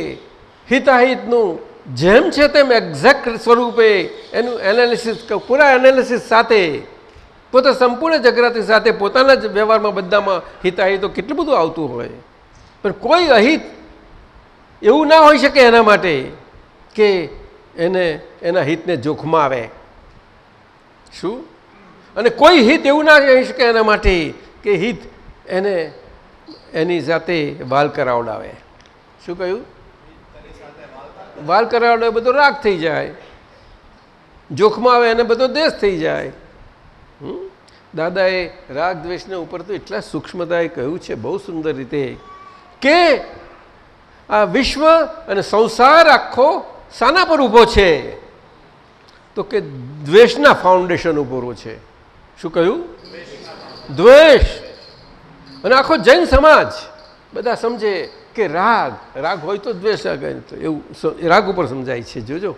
હિતાહિતનું જેમ છે તેમ એક્ઝેક્ટ સ્વરૂપે એનું એનાલિસિસ, પૂરા એનાલિસિસ સાથે પોતે સંપૂર્ણ જાગૃતિ સાથે પોતાના જ વ્યવહારમાં બધામાં હિતાહિતો કેટલું બધું આવતું હોય, પણ કોઈ અહિત એવું ના હોઈ શકે એના માટે કે એને એના હિતને જોખમાં આવે. શું? અને કોઈ હિત એવું ના કહી શકે એના માટે કે હિત એને એની સાથે વાલ કરાવડાવે. શું કહ્યું? વાલ કરાવડાવે બધો રાગ થઈ જાય, જોખમાં આવે એને બધો દેશ થઈ જાય. દાદાએ રાગ દ્વેષને ઉપર તો એટલા સૂક્ષ્મતાએ કહ્યું છે બહુ સુંદર રીતે કે આ વિશ્વ અને સંસાર આખો શાના પર ઊભો છે તો કે દ્વેષના ફાઉન્ડેશન ઉપર છે. શું કહ્યું? દ્વેષ. અને આખો જૈન સમાજ બધા સમજે કે રાગ હોય તો દ્વેષ એવું રાગ ઉપર સમજાય છે. જોજો,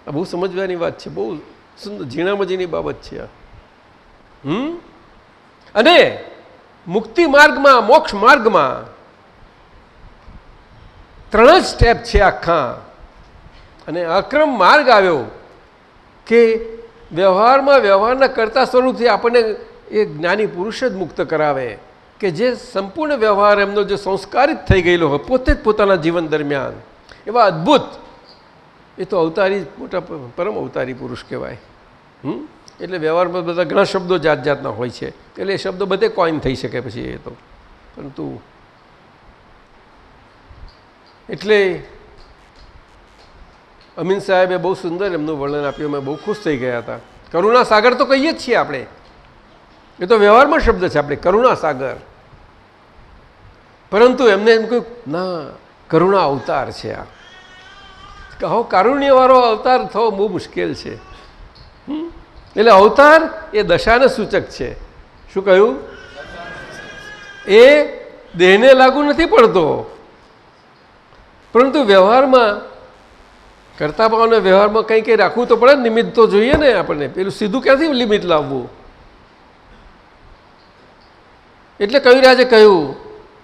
આ બહુ સમજવાની વાત છે, બહુ સુંદર ઝીણામજીની બાબત છે આ. અને મુક્તિ માર્ગમાં, મોક્ષ માર્ગમાં 3 જ સ્ટેપ છે આખા. અને અક્રમ માર્ગ આવ્યો કે વ્યવહારના કરતા સ્વરૂપથી આપણને એ જ્ઞાની પુરુષ જ મુક્ત કરાવે કે જે સંપૂર્ણ વ્યવહાર એમનો જે સંસ્કારિત થઈ ગયેલો હોય પોતે જ પોતાના જીવન દરમિયાન એવા અદ્ભુત, એ તો અવતારી મોટા પરમ અવતારી પુરુષ કહેવાય. એટલે વ્યવહારમાં બધા ઘણા શબ્દો જાત જાતના હોય છે, એટલે એ શબ્દો બધે કોઈન થઈ શકે પછી એ તો, પરંતુ એટલે અમીન સાહેબે બહુ સુંદર એમનું વર્ણન આપ્યું, અમે બહુ ખુશ થઈ ગયા હતા. કરુણા સાગર તો કહીએ જ છીએ આપણે, એ તો વ્યવહારમાં શબ્દ છે આપણે, કરુણા સાગર. પરંતુ એમને એમ કહ્યું ના, કરુણા અવતાર છે આ. કહો કારુણ્યવાળો અવતાર થવો બહુ મુશ્કેલ છે. એટલે અવતાર એ દશાને સૂચક છે. શું કહ્યું? એ દેહને લાગુ નથી પડતો, પરંતુ વ્યવહારમાં કરતા ભાવને વ્યવહારમાં કંઈ કંઈ રાખવું તો પડે, નિમિત્ત તો જોઈએ ને આપણને. પેલું સીધું ક્યાંથી લિમિટ લાવવું? એટલે કવિરાજે કહ્યું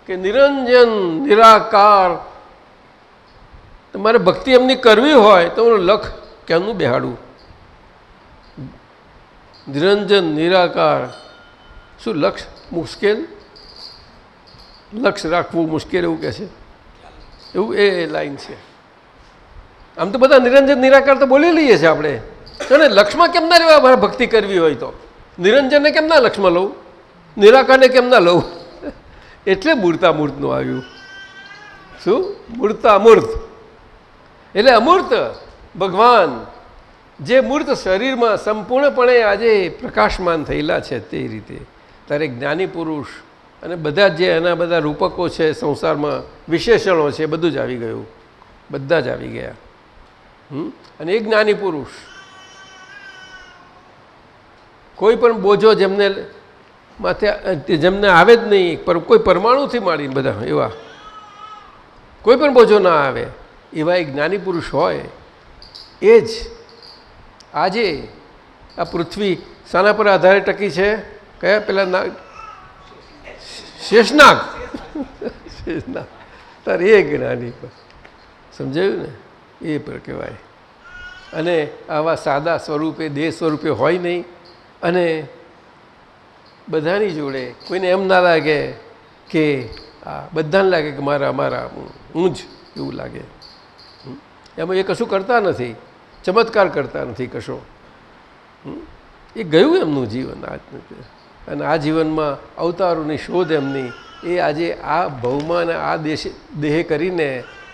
કે નિરંજન નિરાકાર, તમારે ભક્તિ એમની કરવી હોય તો લખ કેમનું બેહાડવું? નિરંજન નિરાકાર, શું લક્ષ મુશ્કેલ? લક્ષ રાખવું મુશ્કેલ એવું કહે છે, એવું એ લાઈન છે. આમ તો બધા નિરંજન નિરાકાર તો બોલી લઈએ છીએ આપણે, અને લક્ષમાં કેમ ના રહેવા? મારે ભક્તિ કરવી હોય તો નિરંજનને કેમ ના લક્ષમાં લઉં, નિરાકારને કેમ ના લઉં? એટલે મૂર્તામૂર્તનું આવ્યું. શું? મૂર્તામૂર્ત એટલે અમૂર્ત ભગવાન જે મૂર્ત શરીરમાં સંપૂર્ણપણે આજે પ્રકાશમાન થયેલા છે તે રીતે ત્યારે જ્ઞાની પુરુષ અને બધા જે એના બધા રૂપકો છે સંસારમાં, વિશેષણો છે, બધું જ આવી ગયું, બધા જ આવી ગયા. અને એ જ્ઞાની પુરુષ કોઈ પણ બોજો જેમને માથે જેમને આવે જ નહીં, કોઈ પરમાણુથી માંડીને બધા એવા કોઈ પણ બોજો ના આવે એવા એક જ્ઞાની પુરુષ હોય એ જ આજે આ પૃથ્વી શાના પર આધારે ટકી છે? કયા પેલા નાગ? શેષનાગ. શેષનાગ તારે એ જ્ઞાની પર સમજાયું ને? એ પર કહેવાય. અને આવા સાદા સ્વરૂપે દેહ સ્વરૂપે હોય નહીં. અને બધાની જોડે કોઈને એમ ના લાગે કે બધાને લાગે કે મારા હું જ એવું લાગે. એમાં એ કશું કરતા નથી, ચમત્કાર કરતા નથી કશો. એ ગયું એમનું જીવન આજ. અને આ જીવનમાં અવતારોની શોધ એમની એ આજે આ ભવમાં અને આ દેહ કરીને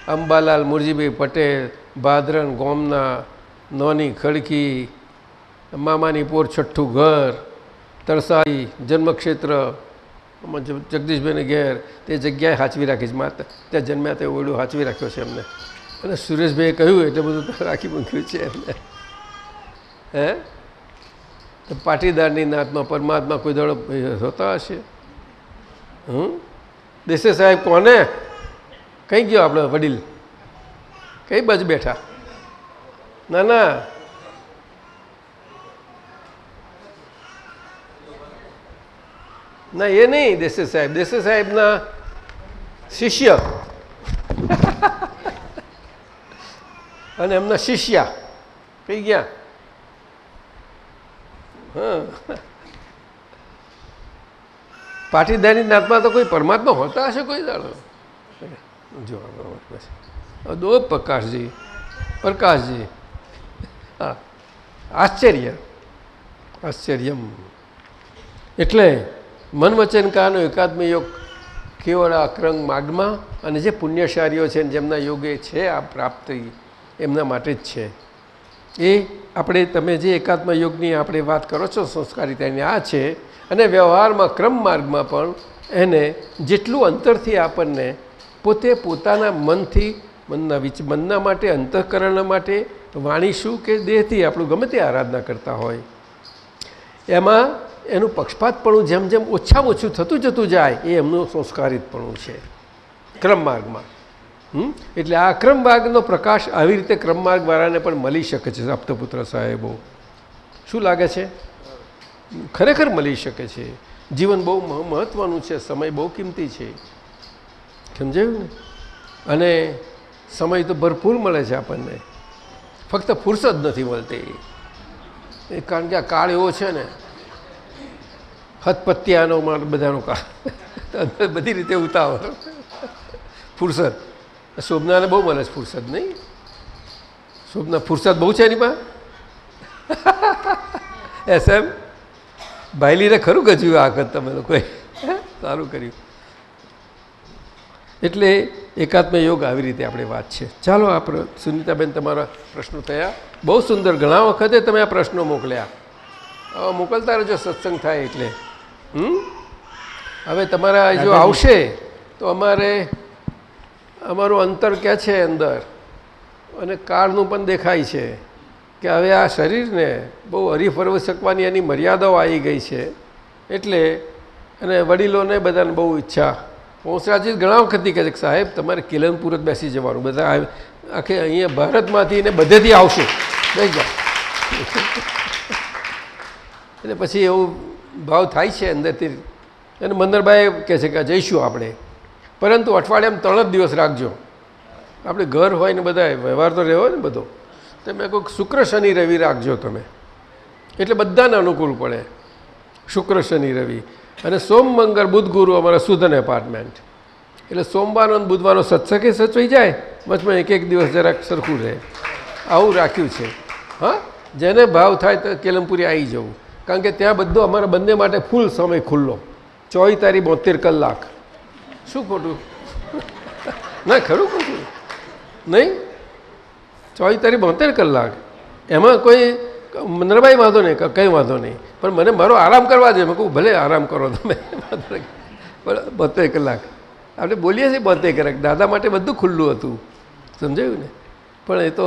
અંબાલાલ મુરજીભાઈ પટેલ, ભાદરણ ગોમના નોની ખડકી, મામાની પોર છઠ્ઠું ઘર, તરસાઈ જન્મક્ષેત્ર, જગદીશભાઈને ઘેર તે જગ્યાએ સાચવી રાખી છે. માતા ત્યાં જન્મ્યા તે ઓરડો સાચવી રાખ્યો છે એમને. અને સુરેશભાઈએ કહ્યું એટલે બધું રાખી મૂક્યું છે એમને. હે તો પાટીદારની નાતમાં પરમાત્મા કોઈ દાડો હોતા હશે? દેસાઈ સાહેબ કોને? કઈ ગયો આપણો વડીલ? કઈ બાજુ બેઠા? ના ના ના એ નહીં દેસાઈ સાહેબ. દેસાઈ સાહેબના શિષ્ય અને એમના શિષ્યા કઈ ગયા? પાટીદારની નાતમાં તો કોઈ પરમાત્મા હોતા હશે કોઈ દાડો? જો દો પ્રકાશજી, પ્રકાશજી. હા, આશ્ચર્ય આશ્ચર્યમ. એટલે મન વચન કાનો એકાત્મ યોગ કેવળ અક્રંગ માર્ગમાં અને જે પુણ્યશાળીઓ છે જેમના યોગે છે આ પ્રાપ્તિ એમના માટે જ છે. એ આપણે તમે જે એકાત્મ યોગની આપણે વાત કરો છો સંસ્કારિતાની આ છે. અને વ્યવહારમાં ક્રમ માર્ગમાં પણ એને જેટલું અંતરથી આપણને પોતે પોતાના મનથી મનના માટે અંતઃકરણ માટે વાણી શું કે દેહથી આપણું ગમે તે આરાધના કરતા હોય એમાં એનું પક્ષપાતપણું જેમ જેમ ઓછામાં ઓછું થતું જતું જાય એ એમનું સંસ્કારિતપણું છે ક્રમ માર્ગમાં. એટલે આ ક્રમ માર્ગનો પ્રકાશ આવી રીતે ક્રમ માર્ગવાળાને પણ મળી શકે છે. સપ્તપુત્ર સાહેબો શું લાગે છે? ખરેખર મળી શકે છે. જીવન બહુ મહત્ત્વનું છે, સમય બહુ કિંમતી છે. સમજાયું ને? અને સમય તો ભરપૂર મળે છે આપણને, ફક્ત ફુરસદ નથી મળતી. કારણ કે આ કાળ એવો છે ને હથપત્યાનો બધાનો કાળ, બધી રીતે ઉતાવળ. ફુરસદ શોભનાને બહુ મળે છે ફુરસદ, નહીં? શોભના ફુરસદ બહુ છે એની પાસે. એમ ભાઈલીને ખરું ગજ્યું આ વખત તમે લોકોએ, સારું કર્યું. એટલે એકાત્મ યોગ આવી રીતે આપણે વાત છે. ચાલો આપણે સુનીતાબેન તમારા પ્રશ્નો થયા બહુ સુંદર. ઘણા વખતે તમે આ પ્રશ્નો મોકલ્યા, મોકલતા રહેજો સત્સંગ થાય એટલે. હવે તમારા જો આવશે તો અમારું અંતર ક્યાં છે અંદર અને કાળનું પણ દેખાય છે કે હવે આ શરીરને બહુ હરીફરવી શકવાની એની મર્યાદાઓ આવી ગઈ છે. એટલે અને વડીલોને બધાને બહુ ઈચ્છા. પહોંચરાજી ઘણા વખતથી કહે છે કે સાહેબ તમારે કેલનપુર જ બેસી જવાનું, બધા આખે અહીંયા ભારતમાંથી ને બધેથી આવશે, બેસી જાઓ. એટલે પછી એવું ભાવ થાય છે અંદરથી. અને મંદરભાઈ કહે છે કે જઈશું આપણે, પરંતુ અઠવાડિયામાં 3 જ દિવસ રાખજો. આપણે ઘર હોય ને બધા વ્યવહાર તો રહેવો ને બધો, તમે કોઈક શુક્ર શનિ રવિ રાખજો તમે, એટલે બધાને અનુકૂળ પડે. શુક્ર શનિ રવિ અને સોમ મંગળ બુધ ગુરુ અમારા સુધન એપાર્ટમેન્ટ. એટલે સોમવારનો અને બુધવારનો સત્સંગે સચવાઈ જાય, વચમાં એક દિવસ જરાક સરખું રહે, આવું રાખ્યું છે. હા, જેને ભાવ થાય તો કેલમપુરી આવી જવું, કારણ કે ત્યાં બધું અમારા બંને માટે ફૂલ સમય ખુલ્લો. 24/72 કલાક. શું ખોટું? ના ખરું ખોટું નહીં. 24/72 કલાક એમાં કોઈ નરબાઈ વાંધો નહીં, કંઈ વાંધો નહીં, પણ મને મારો આરામ કરવા જોઈએ. મેં કહું ભલે આરામ કરો તમે, 72 કલાક આપણે બોલીએ છીએ 72 કલાક. દાદા માટે બધું ખુલ્લું હતું, સમજાયું ને? પણ એ તો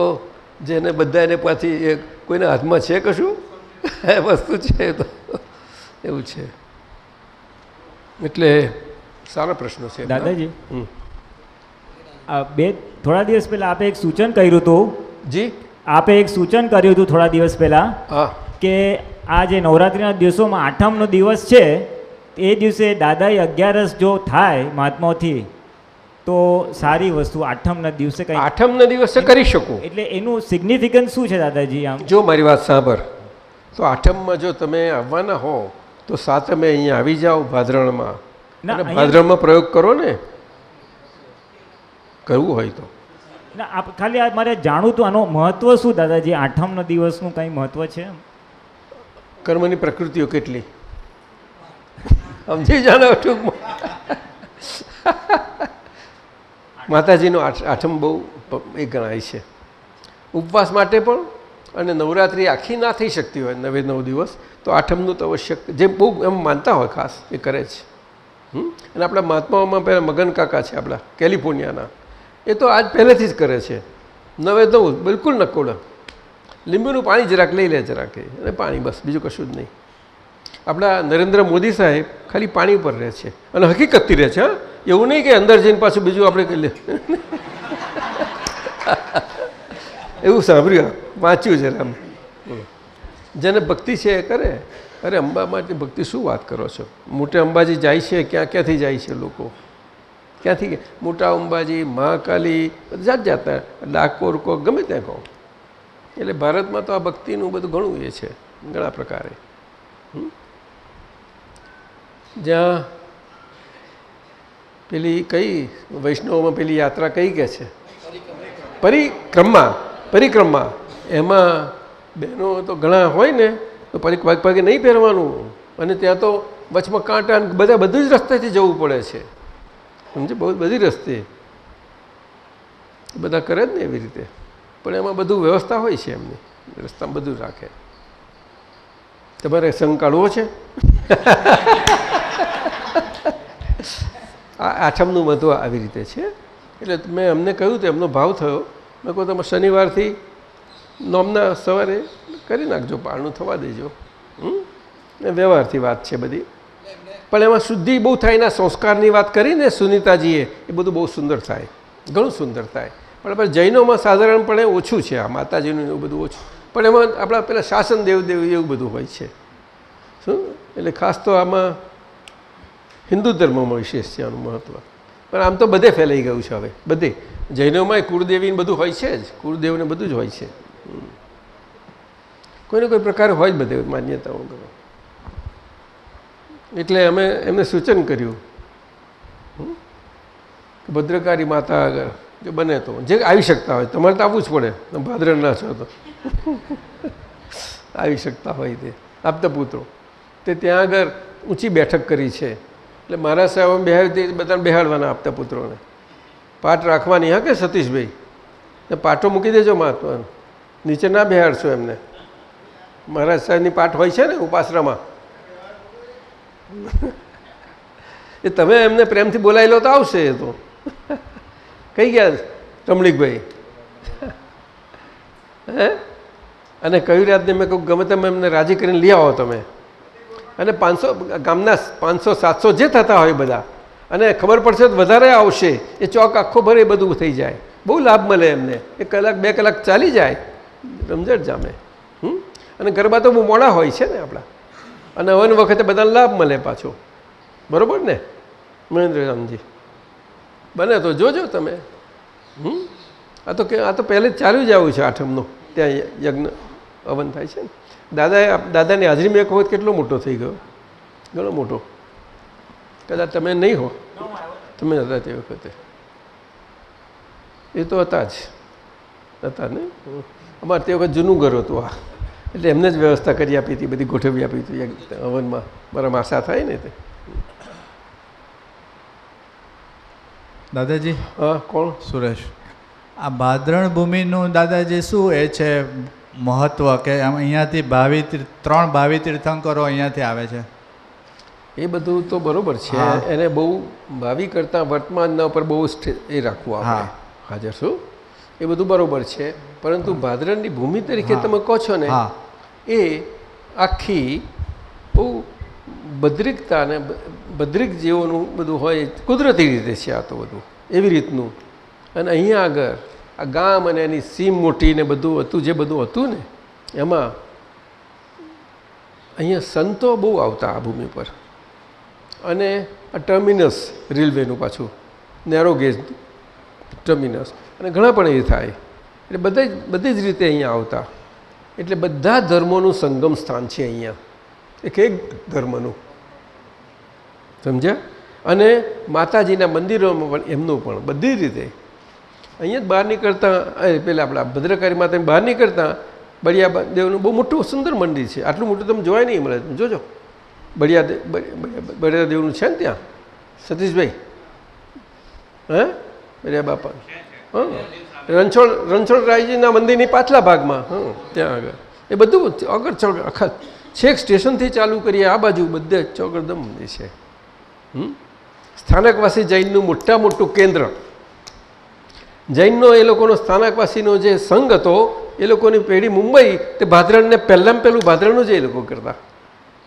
જેને બધા એને પાછી એ કોઈના હાથમાં છે કશું એ વસ્તુ છે, તો એવું છે. એટલે સારા પ્રશ્નો છે દાદાજી. થોડા દિવસ પહેલાં આપે એક સૂચન કર્યું હતું. જી આપે એક સૂચન કર્યું હતું થોડા દિવસ પહેલાં હા કે આ જે નવરાત્રિના દિવસોમાં આઠમનો દિવસ છે એ દિવસે દાદાએ 11 જો થાય મહાત્માઓથી તો સારી વસ્તુ આઠમના દિવસે કંઈ આઠમના દિવસે કરી શકું. એટલે એનું સિગ્નિફિકન્સ શું છે દાદાજી આમ? જો મારી વાત સાંભળ, તો આઠમમાં જો તમે આવવાના હો તો સાતમે અહીંયા આવી જાઓ ભાદરણમાં, ના, અને અહીંયા- ભાદરણમાં પ્રયોગ કરો ને, કરવું હોય તો. ના આપ ખાલી આ મારે જાણવું હતું આનો મહત્વ શું દાદાજી? આઠમના દિવસનું કંઈ મહત્વ છે? કર્મની પ્રકૃતિઓ કેટલી સમજી જાણો ટૂંકમાં. માતાજીનો આઠમ બહુ એ ગણાય છે ઉપવાસ માટે પણ, અને નવરાત્રિ આખી ના થઈ શકતી હોય 9 દિવસ તો આઠમનું તો આવશ્યક, જે બહુ એમ માનતા હોય ખાસ એ કરે છે. અને આપણા મહાત્માઓમાં પહેલાં મગન કાકા છે આપણા કેલિફોર્નિયાના, એ તો આજ પહેલેથી જ કરે છે. 9 બિલકુલ નકોડા, લીંબુનું પાણી જરાક લઈ લે જરાક અને પાણી, બસ બીજું કશું જ નહીં. આપણા નરેન્દ્ર મોદી સાહેબ ખાલી પાણી ઉપર રહે છે અને હકીકતથી રહે છે. હા, એવું નહીં કે અંદર જઈને પાછું બીજું આપણે કહી લે. એવું સાંભળ્યું, વાંચ્યું છે આમ. જેને ભક્તિ છે એ કરે. અરે અંબા માટે ભક્તિ શું વાત કરો છો? મોટે અંબાજી જાય છે, ક્યાંથી જાય છે લોકો, ક્યાંથી? મોટા અંબાજી, મહાકાલી, જાત જાતના, ડાકોર કો ગમે ત્યાં કહો. એટલે ભારતમાં તો આ ભક્તિનું બધું ઘણું એ છે, ઘણા પ્રકારે. જ્યાં પેલી કઈ વૈષ્ણવમાં પેલી યાત્રા કઈ કે છે, પરિક્રમા, એમાં બહેનો તો ઘણા હોય ને તો પગે નહીં પહેરવાનું, અને ત્યાં તો વચમાં કાંટા બધું જ રસ્તેથી જવું પડે છે, સમજે, બહુ બધી રસ્તે બધા કરે જ ને એવી રીતે. પણ એમાં બધું વ્યવસ્થા હોય છે એમની, રસ્તામાં બધું રાખે. તમારે સંગ કાઢવો છે? આ આઠમનું મહત્વ આવી રીતે છે. એટલે મેં અમને કહ્યું તો એમનો ભાવ થયો. મેં કહું તમે શનિવારથી નોમના સવારે કરી નાખજો, પારણું થવા દેજો. એ વ્યવહારથી વાત છે બધી, પણ એમાં શુદ્ધિ બહુ થાય. એના સંસ્કારની વાત કરીને સુનીતાજીએ, એ બધું બહુ સુંદર થાય, ઘણું સુંદર થાય. પણ આપણે જૈનોમાં સાધારણપણે ઓછું છે, આ માતાજીનું એવું બધું ઓછું. પણ એમાં આપણા પેલા શાસન દેવ એવું બધું હોય છે. શું એટલે ખાસ તો આમાં હિન્દુ ધર્મમાં વિશેષ છે આનું મહત્ત્વ. પણ આમ તો બધે ફેલાઈ ગયું છે હવે, બધે જૈનોમાંય કુળદેવીને બધું હોય છે જ, કુળદેવને બધું જ હોય છે. કોઈને કોઈ પ્રકારે હોય જ બધે માન્યતાઓ. એટલે અમે એમને સૂચન કર્યું કે ભદ્રકાળી માતા આગળ જો બને તો જે આવી શકતા હોય, તમારે તો આવવું જ પડે, ભાદરણના છો તો આવી શકતા હોય તે આપતા પુત્રો, તે ત્યાં આગળ ઊંચી બેઠક કરી છે. એટલે મારા સાહેબ બેહાડી બધાને બેહાડવાના આપતા પુત્રોને, પાઠ રાખવાની. હા કે સતીશભાઈ, પાઠો મૂકી દેજો મહાત્માને, નીચે ના બેહાડશો એમને. મહારાજ સાહેબની પાઠ હોય છે ને ઉપાસનામાં, એ તમે એમને પ્રેમથી બોલાવી લો તો આવશે. એ તો કઈ ગયા રમણીકભાઈ? હે? અને કયું રાતને મેં કહું ગમે તમે એમને રાજી કરીને લઈ આવો તમે. અને 500 ગામના 500-700 જે થતા હોય બધા, અને ખબર પડશે તો વધારે આવશે. એ ચોક આખો ભરે બધું થઈ જાય, બહુ લાભ મળે એમને. 1 કલાક 2 કલાક ચાલી જાય, રમઝટ જામે. અને ગરબા તો બહુ મોડા હોય છે ને આપણા, અને હવન વખતે બધાને લાભ મળે પાછો. બરાબર ને મહેન્દ્રરામજી? બને તો જોજો તમે. આ તો પહેલે જ ચાલ્યું જ આવ્યું છે આઠમનો, ત્યાં યજ્ઞ હવન થાય છે ને. દાદાની હાજરીમાં એક વખત કેટલો મોટો થઈ ગયો, ઘણો મોટો. કદાચ તમે નહીં હો, તમે હતા તે વખતે. એ તો હતા ને. અમારે તે વખત જૂનું ઘર હતું આ, એટલે એમને જ વ્યવસ્થા કરી આપી હતી, બધી ગોઠવી આપી હતી હવનમાં. મારા માસા થાય ને તે. દાદાજી. હા, કોણ? સુરેશ. આ ભાદરણ ભૂમિનું દાદાજી શું એ છે મહત્વ, કે અહીંયાથી 3 તીર્થંકરો અહીંયાથી આવે છે? એ બધું તો બરોબર છે. એને બહુ ભાવિ કરતાં વર્તમાનના ઉપર બહુ એ રાખવું આપણે હાજર શું, એ બધું બરોબર છે. પરંતુ ભાદરણની ભૂમિ તરીકે તમે કહો છો ને, એ આખી બહુ ભદ્રિકતા અને ભદ્રિક જેવોનું બધું હોય, કુદરતી રીતે છે આ તો બધું એવી રીતનું. અને અહીંયા આગળ આ ગામ અને એની સીમ મોટી ને બધું હતું, જે બધું હતું ને એમાં અહીંયા સંતો બહુ આવતા આ ભૂમિ પર. અને આ ટર્મિનસ રેલવેનું પાછું નેરો ગેજ ટર્મિનસ અને ઘણા પણ એ થાય એટલે બધી જ રીતે અહીંયા આવતા. એટલે બધા ધર્મોનું સંગમ સ્થાન છે અહીંયા, એક ધર્મનું, સમજ્યા? અને માતાજીના મંદિરોમાં પણ એમનું પણ બધી રીતે અહીંયા જ બહાર નીકળતા, પેલા આપણા ભદ્રકાળી માતાની બહાર નીકળતા બળિયા દેવનું બહુ મોટું સુંદર મંદિર છે. આટલું મોટું તમે જોવાય નહીં મળે, જોજો. બળિયા દેવનું છે ને ત્યાં સતીશભાઈ, હે બળિયા બાપા, હા રણછોડરાયજીના મંદિરની પાછલા ભાગમાં, હા ત્યાં આગળ એ બધું આગળ આખા છેક સ્ટેશનથી ચાલુ કરીએ આ બાજુ બધે ચોગરદમ મંદિર છે. સ્થાનકવાસી જૈનનું મોટું કેન્દ્ર. જૈનનો એ લોકોનો સ્થાનકવાસીનો જે સંઘ હતો એ લોકોની પેઢી મુંબઈ તે ભાદરણને પહેલાં પહેલું ભાદરણનું જ એ લોકો કરતા.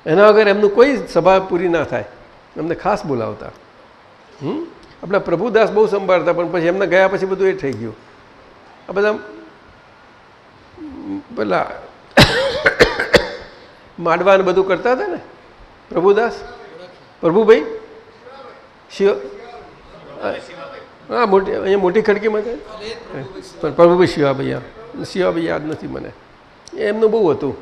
એના વગર એમનું કોઈ સભા પૂરી ના થાય, એમને ખાસ બોલાવતા. આપણા પ્રભુદાસ બહુ સંભાળતા, પણ પછી એમને ગયા પછી બધું એ થઈ ગયું. આ બધા પેલા માંડવા ને બધું કરતા હતા ને પ્રભુદાસ, પ્રભુભાઈ શિવ, હા મોટી અહીંયા મોટી ખડકીમાં છે પણ પ્રભુભાઈ શિવાભાઈ યાદ નથી મને. એમનું બહુ હતું.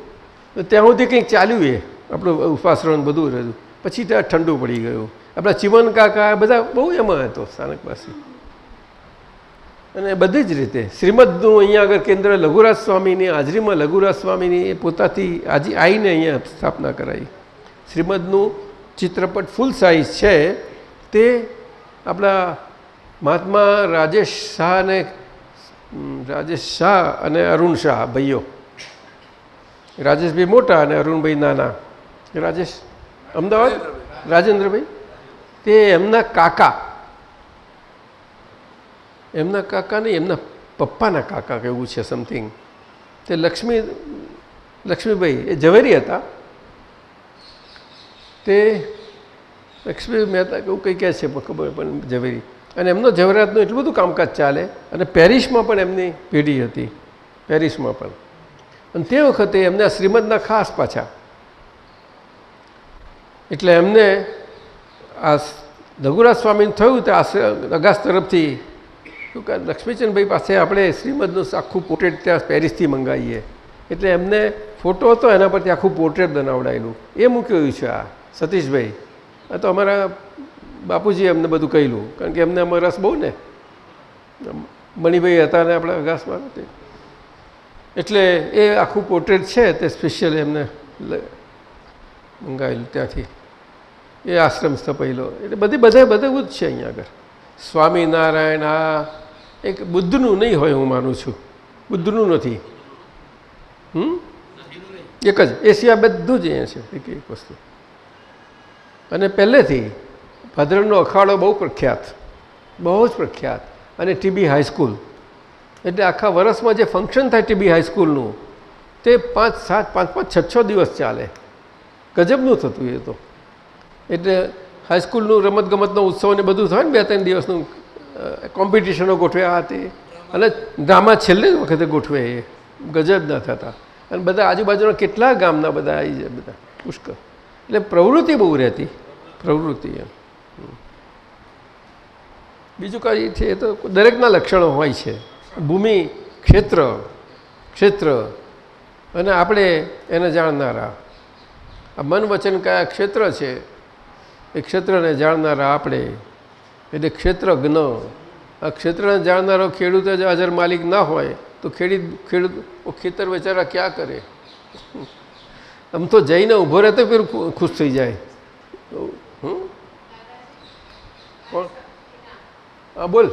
ત્યાં સુધી કંઈક ચાલ્યું એ આપણું ઉપાસરણ બધું રહ્યું. પછી ત્યાં ઠંડુ પડી ગયું. આપણા ચીમન કાકા બધા બહુ એમાં હતો સ્થાનકવાસી. અને બધી જ રીતે શ્રીમદનું અહીંયા આગળ કેન્દ્ર લઘુરાજ સ્વામીની હાજરીમાં લઘુરાજ સ્વામીની એ પોતાથી આજે આવીને અહીંયા સ્થાપના કરાવી. શ્રીમદનું ચિત્રપટ ફૂલ સાઇઝ છે તે આપણા મહાત્મા રાજેશ શાહ અને અરુણ શાહ ભાઈઓ. રાજેશભાઈ મોટા અને અરુણભાઈ નાના. રાજેશ અમદાવાદ, રાજેન્દ્રભાઈ તે એમના કાકા નહીં, એમના પપ્પાના કાકા કેવું છે સમથિંગ. તે લક્ષ્મીભાઈ એ ઝવેરી હતા. તે લક્ષ્મી મહેતા કેવું કંઈ કહે છે ખબર પણ ઝવેરી. અને એમનો ઝવેરાતનું એટલું બધું કામકાજ ચાલે. અને પેરિસમાં પણ એમની પેઢી હતી, પેરિસમાં પણ. અને તે વખતે એમને શ્રીમદના ખાસ પાછા. એટલે એમને આ લઘુરાજ સ્વામીને થયું તે અગાસ તરફથી લક્ષ્મીચંદભાઈ પાસે આપણે શ્રીમદનું આખું પોર્ટ્રેટ ત્યાં પેરિસથી મંગાવીએ. એટલે એમને ફોટો હતો એના પરથી આખું પોર્ટ્રેટ બનાવડાયેલું એ મૂક્યું છે આ સતીશભાઈ. આ તો અમારા બાપુજીએ અમને બધું કહેલું, કારણ કે એમને અમારો રસ બહુ ને. મણિભાઈ હતા ને આપણા અગાસમાં. એટલે એ આખું પોર્ટ્રેટ છે તે સ્પેશિયલ એમને મંગાવેલું ત્યાંથી. એ આશ્રમ સ્થપાયેલો. એટલે બધું જ છે અહીંયા આગળ. સ્વામિનારાયણ આ એક બુદ્ધનું નહીં હોય હું માનું છું, બુદ્ધનું નથી. એક જ એ સિવાય બધું જ અહીંયા છે એક એક વસ્તુ. અને પહેલેથી ભાદરણનો અખાડો બહુ પ્રખ્યાત, બહુ જ પ્રખ્યાત. અને ટીબી હાઈસ્કૂલ એટલે આખા વર્ષમાં જે ફંક્શન થાય ટીબી હાઈસ્કૂલનું તે 5-7, 5-6 દિવસ ચાલે. ગજબનું થતું એ તો. એટલે હાઈસ્કૂલનું રમતગમતનો ઉત્સવ ને બધું થાય ને 2-3 દિવસનું કોમ્પિટિશનો ગોઠવ્યા હતી. અને ડ્રામા છેલ્લે જ વખતે ગોઠવે એ ગજબ ના થતા. અને બધા આજુબાજુના કેટલા ગામના બધા આવી જાય, બધા પુષ્કળ. એટલે પ્રવૃત્તિ બહુ રહેતી, પ્રવૃત્તિ એમ. બીજું કાંઈ છે એ તો દરેકના લક્ષણો હોય છે. ભૂમિ, ક્ષેત્ર અને આપણે એને જાણનારા. આ મન વચન કયા ક્ષેત્ર છે એ ક્ષેત્રને જાણનારા આપણે, એટલે ક્ષેત્રજ્ઞ. આ ક્ષેત્રને જાણનારો ખેડૂત જ હાજર માલિક ના હોય તો ખેડૂત ખેતર વેચારા ક્યાં કરે? આમ તો જઈને ઊભો રહે તો પેલું ખુશ થઈ જાય. કોણ? હા બોલ.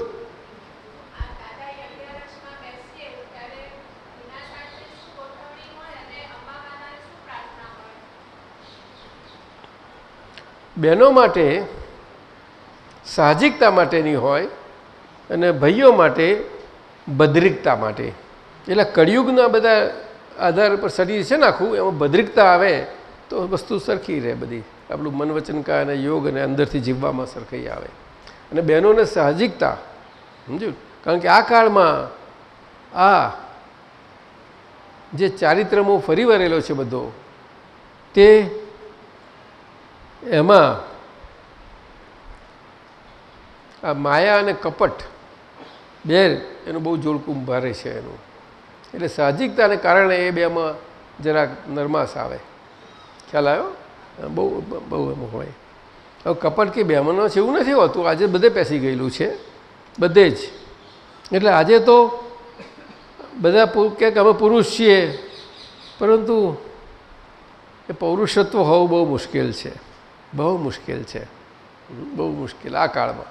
બહેનો માટે સાહજિકતા માટેની હોય અને ભાઈઓ માટે ભદ્રિકતા માટે. એટલે કળિયુગના બધા આધાર પર શરીર છે ને આખું, એમાં ભદ્રિકતા આવે તો વસ્તુ સરખી રહે બધી. આપણું મન વચનકા અને યોગ અને અંદરથી જીવવામાં સરખાઈ આવે. અને બહેનોને સાહજિકતા સમજ્યું, કારણ કે આ કાળમાં આ જે ચારિત્રમો ફરી વળેલો છે બધો, તે એમાં આ માયા અને કપટ બે એનું બહુ જોડકું ભારે છે એનું. એટલે સાહજિકતાને કારણે એ બેમાં જરાક નરમાશ આવે. ખ્યાલ આવ્યો? બહુ બહુ એમ હોય. હવે કપટ કે બેમાંનો છે એવું નથી હોતું. આજે બધે પેસી ગયેલું છે, બધે જ. એટલે આજે તો બધા કે અમે પુરુષ છીએ, પરંતુ એ પૌરુષત્વ હોવું બહુ મુશ્કેલ છે, બહુ મુશ્કેલ છે, બહુ મુશ્કેલ આ કાળમાં.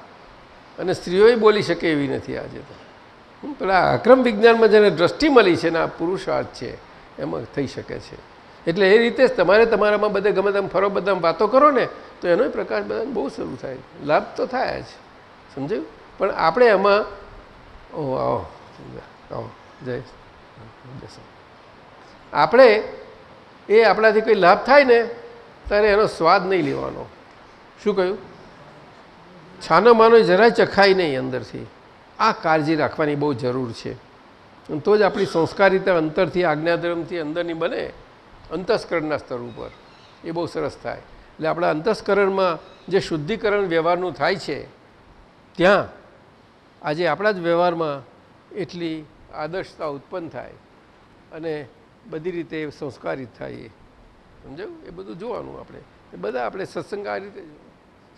અને સ્ત્રીઓએ બોલી શકે એવી નથી આજે તો. પેલા અક્રમ વિજ્ઞાનમાં જેને દ્રષ્ટિ મળી છે ને આ પુરુષાર્થ છે એમાં થઈ શકે છે. એટલે એ રીતે જ તમારે તમારામાં બધે ગમે તેમ ફરો, બધા વાતો કરો ને તો એનો પ્રકાશ બધાને બહુ શરૂ થાય. લાભ તો થાય જ, સમજાયું? પણ આપણે એમાં આવો આવો જય આપણે એ આપણાથી કોઈ લાભ થાય ને ત્યારે એનો સ્વાદ નહીં લેવાનો. શું કહ્યું? છાનો માનો જરાય ચખાય નહીં અંદરથી. આ કાળજી રાખવાની બહુ જરૂર છે. તો જ આપણી સંસ્કારિતા અંતરથી આજ્ઞાધર્મથી અંદરની બને, અંતસ્કરણના સ્તર ઉપર. એ બહુ સરસ થાય. એટલે આપણા અંતસ્કરણમાં જે શુદ્ધિકરણ વ્યવહારનું થાય છે ત્યાં આજે આપણા જ વ્યવહારમાં એટલી આદર્શતા ઉત્પન્ન થાય અને બધી રીતે સંસ્કારિત થાય. એ સમજાયું? એ બધું જોવાનું આપણે. એ બધા આપણે સત્સંગ આ રીતે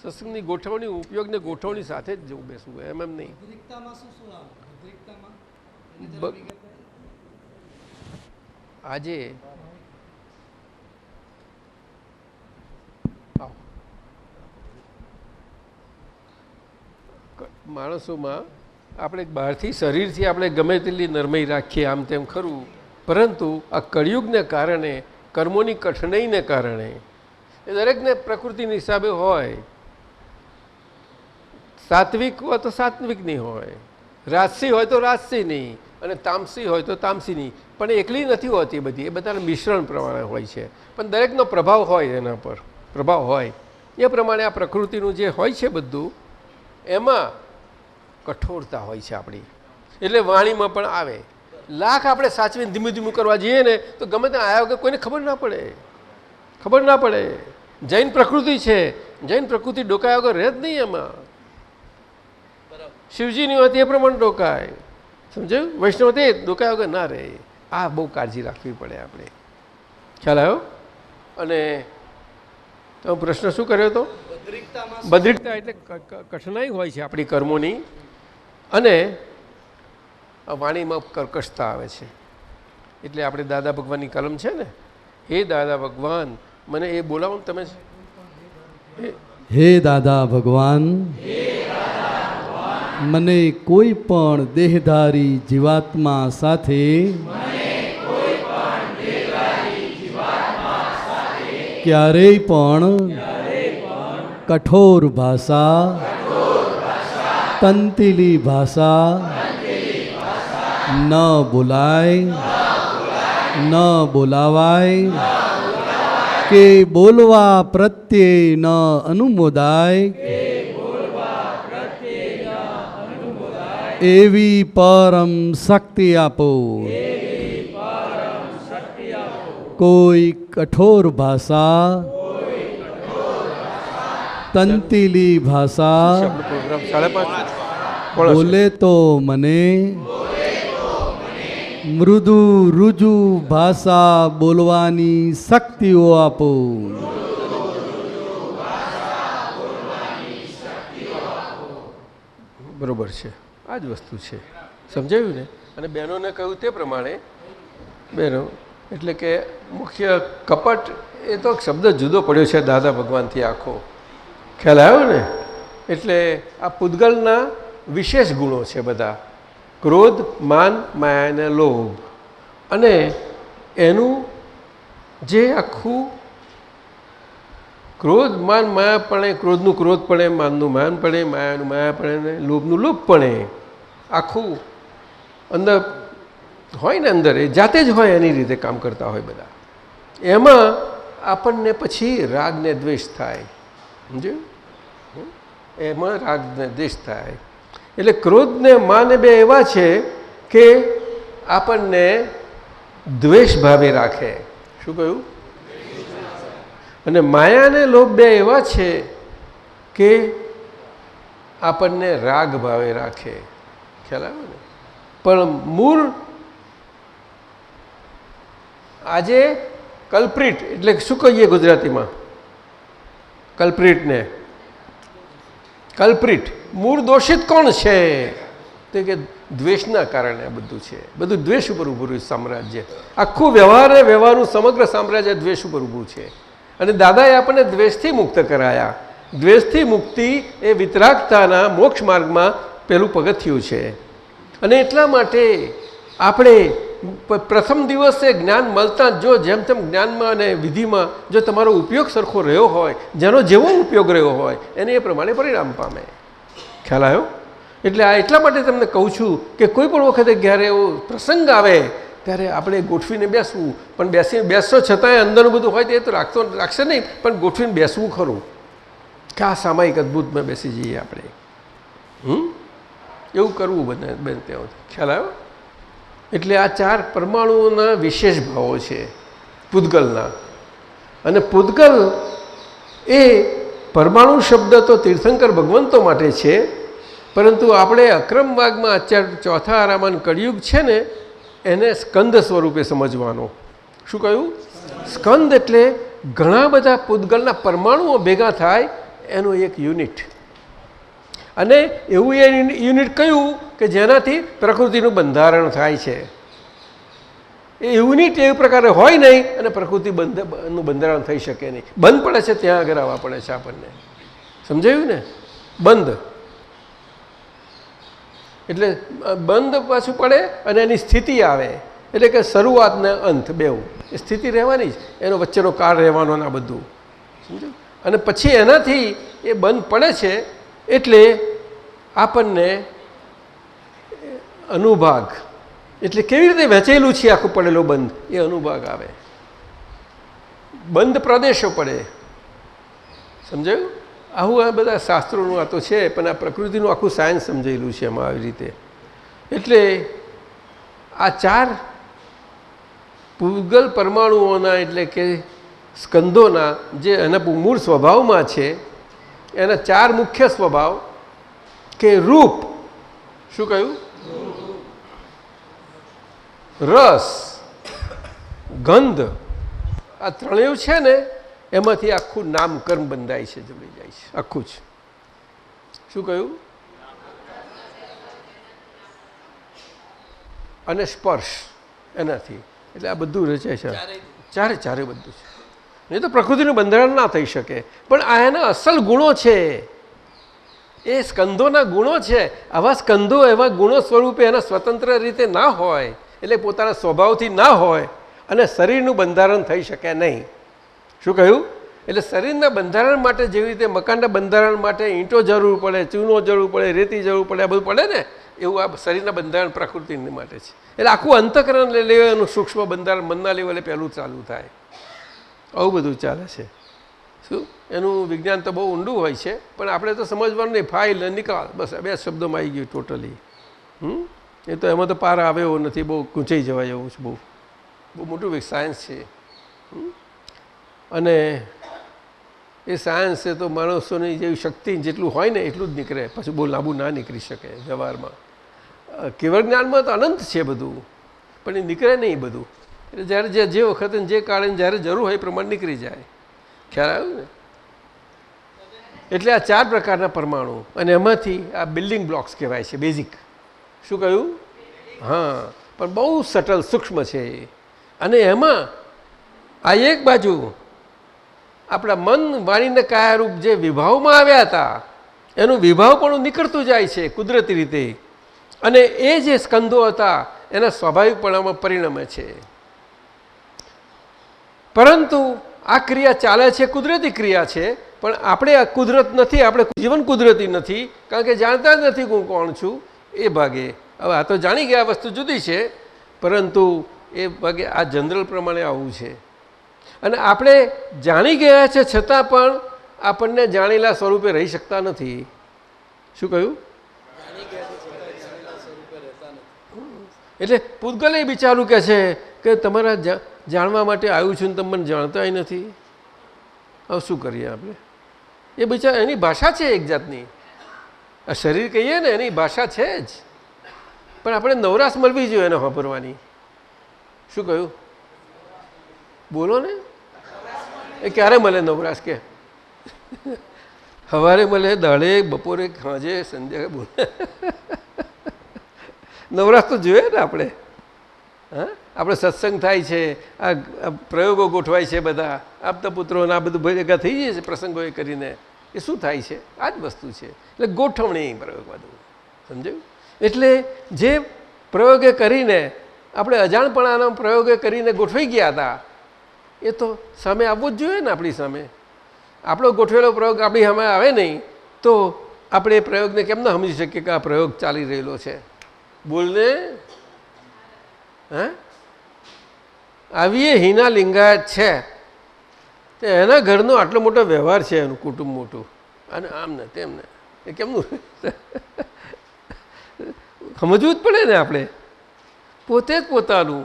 સત્સંગની ગોઠવણી, ઉપયોગને ગોઠવણી સાથે જ જવું બેસવું, એમ નહીં. આજે માણસોમાં આપણે બહારથી શરીરથી આપણે ગમે તેટલી નરમાઈ રાખીએ આમ તેમ ખરું, પરંતુ આ કળિયુગને કારણે, કર્મોની કઠણાઈને કારણે એ દરેકને પ્રકૃતિના હિસાબે હોય. સાત્વિક હોય તો સાત્વિક નહીં હોય, રાજસી હોય તો રાજસી નહીં, અને તામસી હોય તો તામસી નહીં. પણ એકલી નથી હોતી બધી, એ બધાના મિશ્રણ પ્રમાણે હોય છે. પણ દરેકનો પ્રભાવ હોય, એના પર પ્રભાવ હોય. એ પ્રમાણે આ પ્રકૃતિનું જે હોય છે બધું એમાં કઠોરતા હોય છે આપણી. એટલે વાણીમાં પણ આવે. લાખ આપણે સાચવીને ધીમું ધીમું કરવા જઈએ ને તો ગમે ત્યાં આવ્યા વગર કોઈને ખબર ના પડે, ખબર ના પડે. જૈન પ્રકૃતિ છે, જૈન પ્રકૃતિ ડોકાયા વગર રહે જ નહીં એમાં. શિવજીની હોય એ પ્રમાણે ડોકાય, સમજાયું? વૈષ્ણવ તે ડોકાયા વગર ના રહે. આ બહુ કાળજી રાખવી પડે આપણે. ખ્યાલ આવ્યો? અને તમે પ્રશ્ન શું કર્યો હતો? બદ્રિકતા એટલે કઠણાઈ હોય છે આપણી કર્મોની, અને વાણીમાં કર્કશતા આવે છે. એટલે આપણે દાદા ભગવાનની કલમ છે ને, હે દાદા ભગવાન મને એ બોલાવો ને તમે. હે દાદા ભગવાન, મને કોઈ પણ દેહધારી જીવાત્મા સાથે ક્યારેય પણ કઠોર ભાષા, તંતિલી ભાષા ન બોલાય, ન બોલાવાય, કે બોલવા પ્રત્યે ન અનુમોદાય, એવી પરમ શક્તિ આપો. કોઈ કઠોર ભાષા, તંતિલી ભાષા બોલે તો મને મૃદુ રુજુ ભાષા બોલવાની શક્તિઓ આપો. બરોબર છે, આ જ વસ્તુ છે. સમજાયું ને? અને બહેનોને કહ્યું તે પ્રમાણે, બહેનો એટલે કે મુખ્ય કપટ એ તો શબ્દ જુદો પડ્યો છે દાદા ભગવાનથી આખો. ખ્યાલ આવ્યો ને? એટલે આ પૂતગલના વિશેષ ગુણો છે બધા: ક્રોધ, માન, માયા અને લોભ. અને એનું જે આખું ક્રોધ, માન, માયાપણે, ક્રોધનું ક્રોધપણે, માનનું માનપણે, માયાનું માયાપણે, લોભનું લોભપણે આખું અંદર હોય ને, અંદર એ જાતે જ હોય, એની રીતે કામ કરતા હોય બધા. એમાં આપણને પછી રાગ ને દ્વેષ થાય. સમજ્યું? એમાં રાગ ને દ્વેષ થાય. એટલે ક્રોધ ને માન બે એવા છે કે આપણને દ્વેષ ભાવે રાખે. શું કહ્યું? અને માયા અને લોભ બે એવા છે કે આપણને રાગ ભાવે રાખે. ખ્યાલ આવે ને? પણ મૂળ આજે કલ્પ્રિટ એટલે શું કહીએ ગુજરાતીમાં? કલ્પ્રિટને કલ્પ્રિટ મૂળ દોષિત કોણ છે? તો કે દ્વેષના કારણે આ બધું છે. બધું દ્વેષ ઉપર ઊભું રહ્યું સામ્રાજ્ય. આખું વ્યવહારનું સમગ્ર સામ્રાજ્ય દ્વેષ ઉપર ઊભું છે. અને દાદાએ આપણને દ્વેષથી મુક્ત કરાયા. દ્વેષથી મુક્તિ એ વિતરાગતાના મોક્ષ માર્ગમાં પહેલું પગથિયું છે. અને એટલા માટે આપણે પ્રથમ દિવસે જ્ઞાન મળતા જો જેમ તેમ જ્ઞાનમાં અને વિધિમાં જો તમારો ઉપયોગ સરખો રહ્યો હોય, જેનો જેવો ઉપયોગ રહ્યો હોય એને એ પ્રમાણે પરિણામ પામે. ખ્યાલ આવ્યો? એટલે આ એટલા માટે તમને કહું છું કે કોઈ પણ વખતે જ્યારે એવો પ્રસંગ આવે ત્યારે આપણે ગોઠવીને બેસવું. પણ બેસશો છતાંય અંદરનું બધું હોય તે તો રાખશે નહીં, પણ ગોઠવીને બેસવું ખરું કે આ સામાયિક અદ્ભુતમાં બેસી જઈએ આપણે. એવું કરવું બને ત્યાં. ખ્યાલ આવ્યો? એટલે આ 4 પરમાણુઓના વિશેષ ભાવો છે પૂદગલના. અને પૂદગલ એ પરમાણુ શબ્દ તો તીર્થંકર ભગવંતો માટે છે, પરંતુ આપણે અક્રમ માર્ગમાં અત્યારે ચોથા આરામાન કળિયુગ છે ને એને સ્કંદ સ્વરૂપે સમજવાનો. શું કહ્યું? સ્કંદ એટલે ઘણા બધા પૂદગલના પરમાણુઓ ભેગા થાય એનું એક યુનિટ. અને એવું એ યુનિટ કયું કે જેનાથી પ્રકૃતિનું બંધારણ થાય છે. એ યુનિટ એ પ્રકારે હોય નહીં અને પ્રકૃતિનું બંધારણ થઈ શકે નહીં. બંધ પડે છે ત્યાં આગળ આવવા પડે છે આપણને. સમજાયું ને? બંધ એટલે બંધ પાછું પડે અને એની સ્થિતિ આવે. એટલે કે શરૂઆત ને અંત બેઉ એ સ્થિતિ રહેવાની જ, એનો વચ્ચેનો કાળ રહેવાનો ને આ બધું સમજાયું. અને પછી એનાથી એ બંધ પડે છે એટલે આપણને અનુભાગ, એટલે કેવી રીતે વહેંચેલું છે આખું પડેલો બંધ એ અનુભાગ આવે. બંધ પ્રદેશો પડે. સમજાયું? આવું આ બધા શાસ્ત્રોનું આ તો છે, પણ આ પ્રકૃતિનું આખું સાયન્સ સમજાયેલું છે એમાં આવી રીતે. એટલે આ 4 પૂગલ પરમાણુઓના એટલે કે સ્કંદોના જે એના મૂળ સ્વભાવમાં છે એના 4 મુખ્ય સ્વભાવ કે રૂપ. શું કહ્યું? રસ, ગંધ, આ ત્રણેય છે ને એમાંથી આખું નામકર્મ બંધાય છે, જોડી જાય છે આખું જ. શું કહ્યું? અને સ્પર્શ એનાથી એટલે આ બધું રચાય છે. ચારે બધું છે. નહીં તો પ્રકૃતિનું બંધારણ ના થઈ શકે. પણ આ એના અસલ ગુણો છે, એ સ્કંદોના ગુણો છે. આવા સ્કંદો એવા ગુણો સ્વરૂપે એના સ્વતંત્ર રીતે ના હોય, એટલે પોતાના સ્વભાવથી ના હોય અને શરીરનું બંધારણ થઈ શકે નહીં. શું કહ્યું? એટલે શરીરના બંધારણ માટે જેવી રીતે મકાનના બંધારણ માટે ઈંટો જરૂર પડે, ચૂનો જરૂર પડે, રેતી જરૂર પડે, આ બધું પડે ને, એવું આ શરીરના બંધારણ પ્રકૃતિની માટે છે. એટલે આખું અંતઃકરણ લેવાનું સૂક્ષ્મ બંધારણ મનના લેવલે પહેલું ચાલુ થાય. આવું બધું ચાલે છે. શું એનું વિજ્ઞાન તો બહુ ઊંડું હોય છે, પણ આપણે તો સમજવાનું નહીં. ફાઇલ નિકાલ, બસ 2 શબ્દોમાં આવી ગયું ટોટલી. એ તો એમાં તો પાર આવે એવો નથી, બહુ ગૂંચાઈ જવાય એવું છે. બહુ મોટું સાયન્સ છે. અને એ સાયન્સ છે તો માણસોની જેવી શક્તિ જેટલું હોય ને એટલું જ નીકળે, પછી બહુ લાંબુ ના નીકળી શકે વ્યવહારમાં. કેવળ જ્ઞાનમાં તો અનંત છે બધું, પણ એ નીકળે નહીં બધું. એટલે જ્યારે જે વખતે જે કાળે જ્યારે જરૂર હોય એ પ્રમાણે નીકળી જાય. ખ્યાલ આવ્યો ને? એટલે આ 4 પ્રકારના પરમાણુ અને એમાંથી આ બિલ્ડિંગ બ્લોક્સ કહેવાય છે, બેઝિક. શું કહ્યું? હા, પણ બહુ સટલ સૂક્ષ્મ છે. અને એમાં આ એક બાજુ આપણા મન વાણીને કાયારૂપ જે વિભાવમાં આવ્યા હતા એનું વિભાવ પણ નીકળતું જાય છે કુદરતી રીતે. અને એ જે સ્કંદો હતા એના સ્વાભાવિકપણામાં પરિણમે છે. પરંતુ આ ક્રિયા ચાલે છે, કુદરતી ક્રિયા છે, પણ આપણે આ કુદરત નથી, આપણે જીવન કુદરતી નથી, કારણ કે જાણતા જ નથી હું કોણ છું. એ ભાગે હવે આ તો જાણી ગયા વસ્તુ જુદી છે, પરંતુ એ ભાગે આ જનરલ પ્રમાણે આવું છે. અને આપણે જાણી ગયા છે છતાં પણ આપણને જાણેલા સ્વરૂપે રહી શકતા નથી. શું કહ્યું? એટલે પૂતગલ એ બિચારું કહે છે કે તમારા જાણવા માટે આવ્યું છું ને તમે મને જાણતાય નથી. હવે શું કરીએ આપણે? એ બિચારા એની ભાષા છે એક જાતની, આ શરીર કહીએ ને એની ભાષા છે જ, પણ આપણે નવરાશ મળવી જોઈએ એને વાપરવાની. શું કહ્યું? બોલો ને. એ ક્યારે મળે નવરાશ? કે સવારે મળે, દાડે, બપોરે, સાંજે, સંધ્યા? બોલે નવરાશ તો જોઈએ ને આપણે. હા, આપણે સત્સંગ થાય છે, આ પ્રયોગો ગોઠવાય છે, બધા આપતા પુત્રોને આ બધું ભેગા થઈ જાય છે પ્રસંગો એ કરીને. એ શું થાય છે? આ જ વસ્તુ છે. એટલે ગોઠવણી પ્રયોગ બધું સમજાયું. એટલે જે પ્રયોગે કરીને આપણે અજાણપણાના પ્રયોગે કરીને ગોઠવાઈ ગયા હતા એ તો સામે આવવું જ જોઈએ ને. આપણી સામે આપણો ગોઠવેલો પ્રયોગ આપણી સામે આવે નહીં તો આપણે એ પ્રયોગને કેમ ના સમજી શકીએ કે આ પ્રયોગ ચાલી રહેલો છે? બોલને. હા, આવીએ હિના લિંગાયત છે તે એના ઘરનો આટલો મોટો વ્યવહાર છે, એનું કુટુંબ મોટું, અને આમ ને તેમ ને એ કેમનું સમજવું જ પડે ને આપણે. પોતે જ પોતાનું,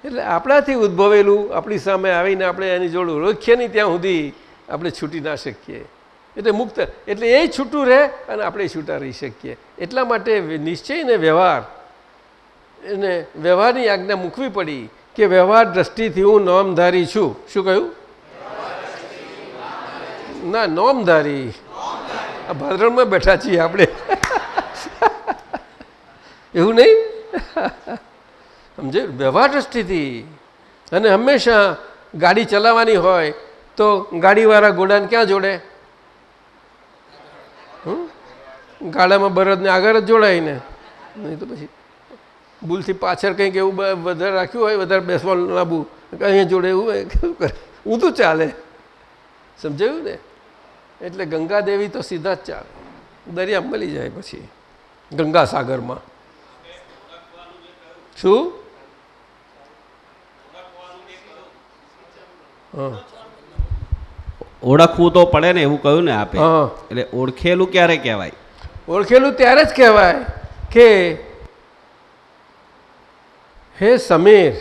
એટલે આપણાથી ઉદ્ભવેલું આપણી સામે આવીને આપણે એની જોડે ઓળખીએ નહીં ત્યાં સુધી આપણે છૂટી ના શકીએ. એટલે મુક્ત, એટલે એ છૂટું રહે અને આપણે છૂટા રહી શકીએ. એટલા માટે નિશ્ચય ને વ્યવહાર, એને વ્યવહારની આજ્ઞા મૂકવી પડી કે વ્યવહાર દ્રષ્ટિથી હું નોમધારી છું. શું કહ્યું? ના, નોમધારી. આ ભાદરણમાં બેઠા છીએ આપણે એવું નહીં સમજે? વ્યવહાર દ્રષ્ટિથી. અને હંમેશા ગાડી ચલાવવાની હોય તો ગાડીવાળા ઘોડાને ક્યાં જોડે? ગાડામાં બળદને આગળ જ જોડાય ને, નહીં તો પછી ભૂલથી પાછળ કંઈક એવું વધારે રાખ્યું હોય, વધારે બેસવાનું લાવવું, અહીંયા જોડે એવું હોય, શું કરે? ઊંધું ચાલે. સમજાયું ને? એટલે ગંગાદેવી તો સીધા જ ચાલે, દરિયા મળી જાય પછી ગંગા સાગરમાં. શું? હા, ઓળખવું તો પડે ને એવું કહ્યું ને આપે. હા, એટલે ઓળખેલું ક્યારે કહેવાય? ઓળખેલું ત્યારે જ કહેવાય કે હે સમીર,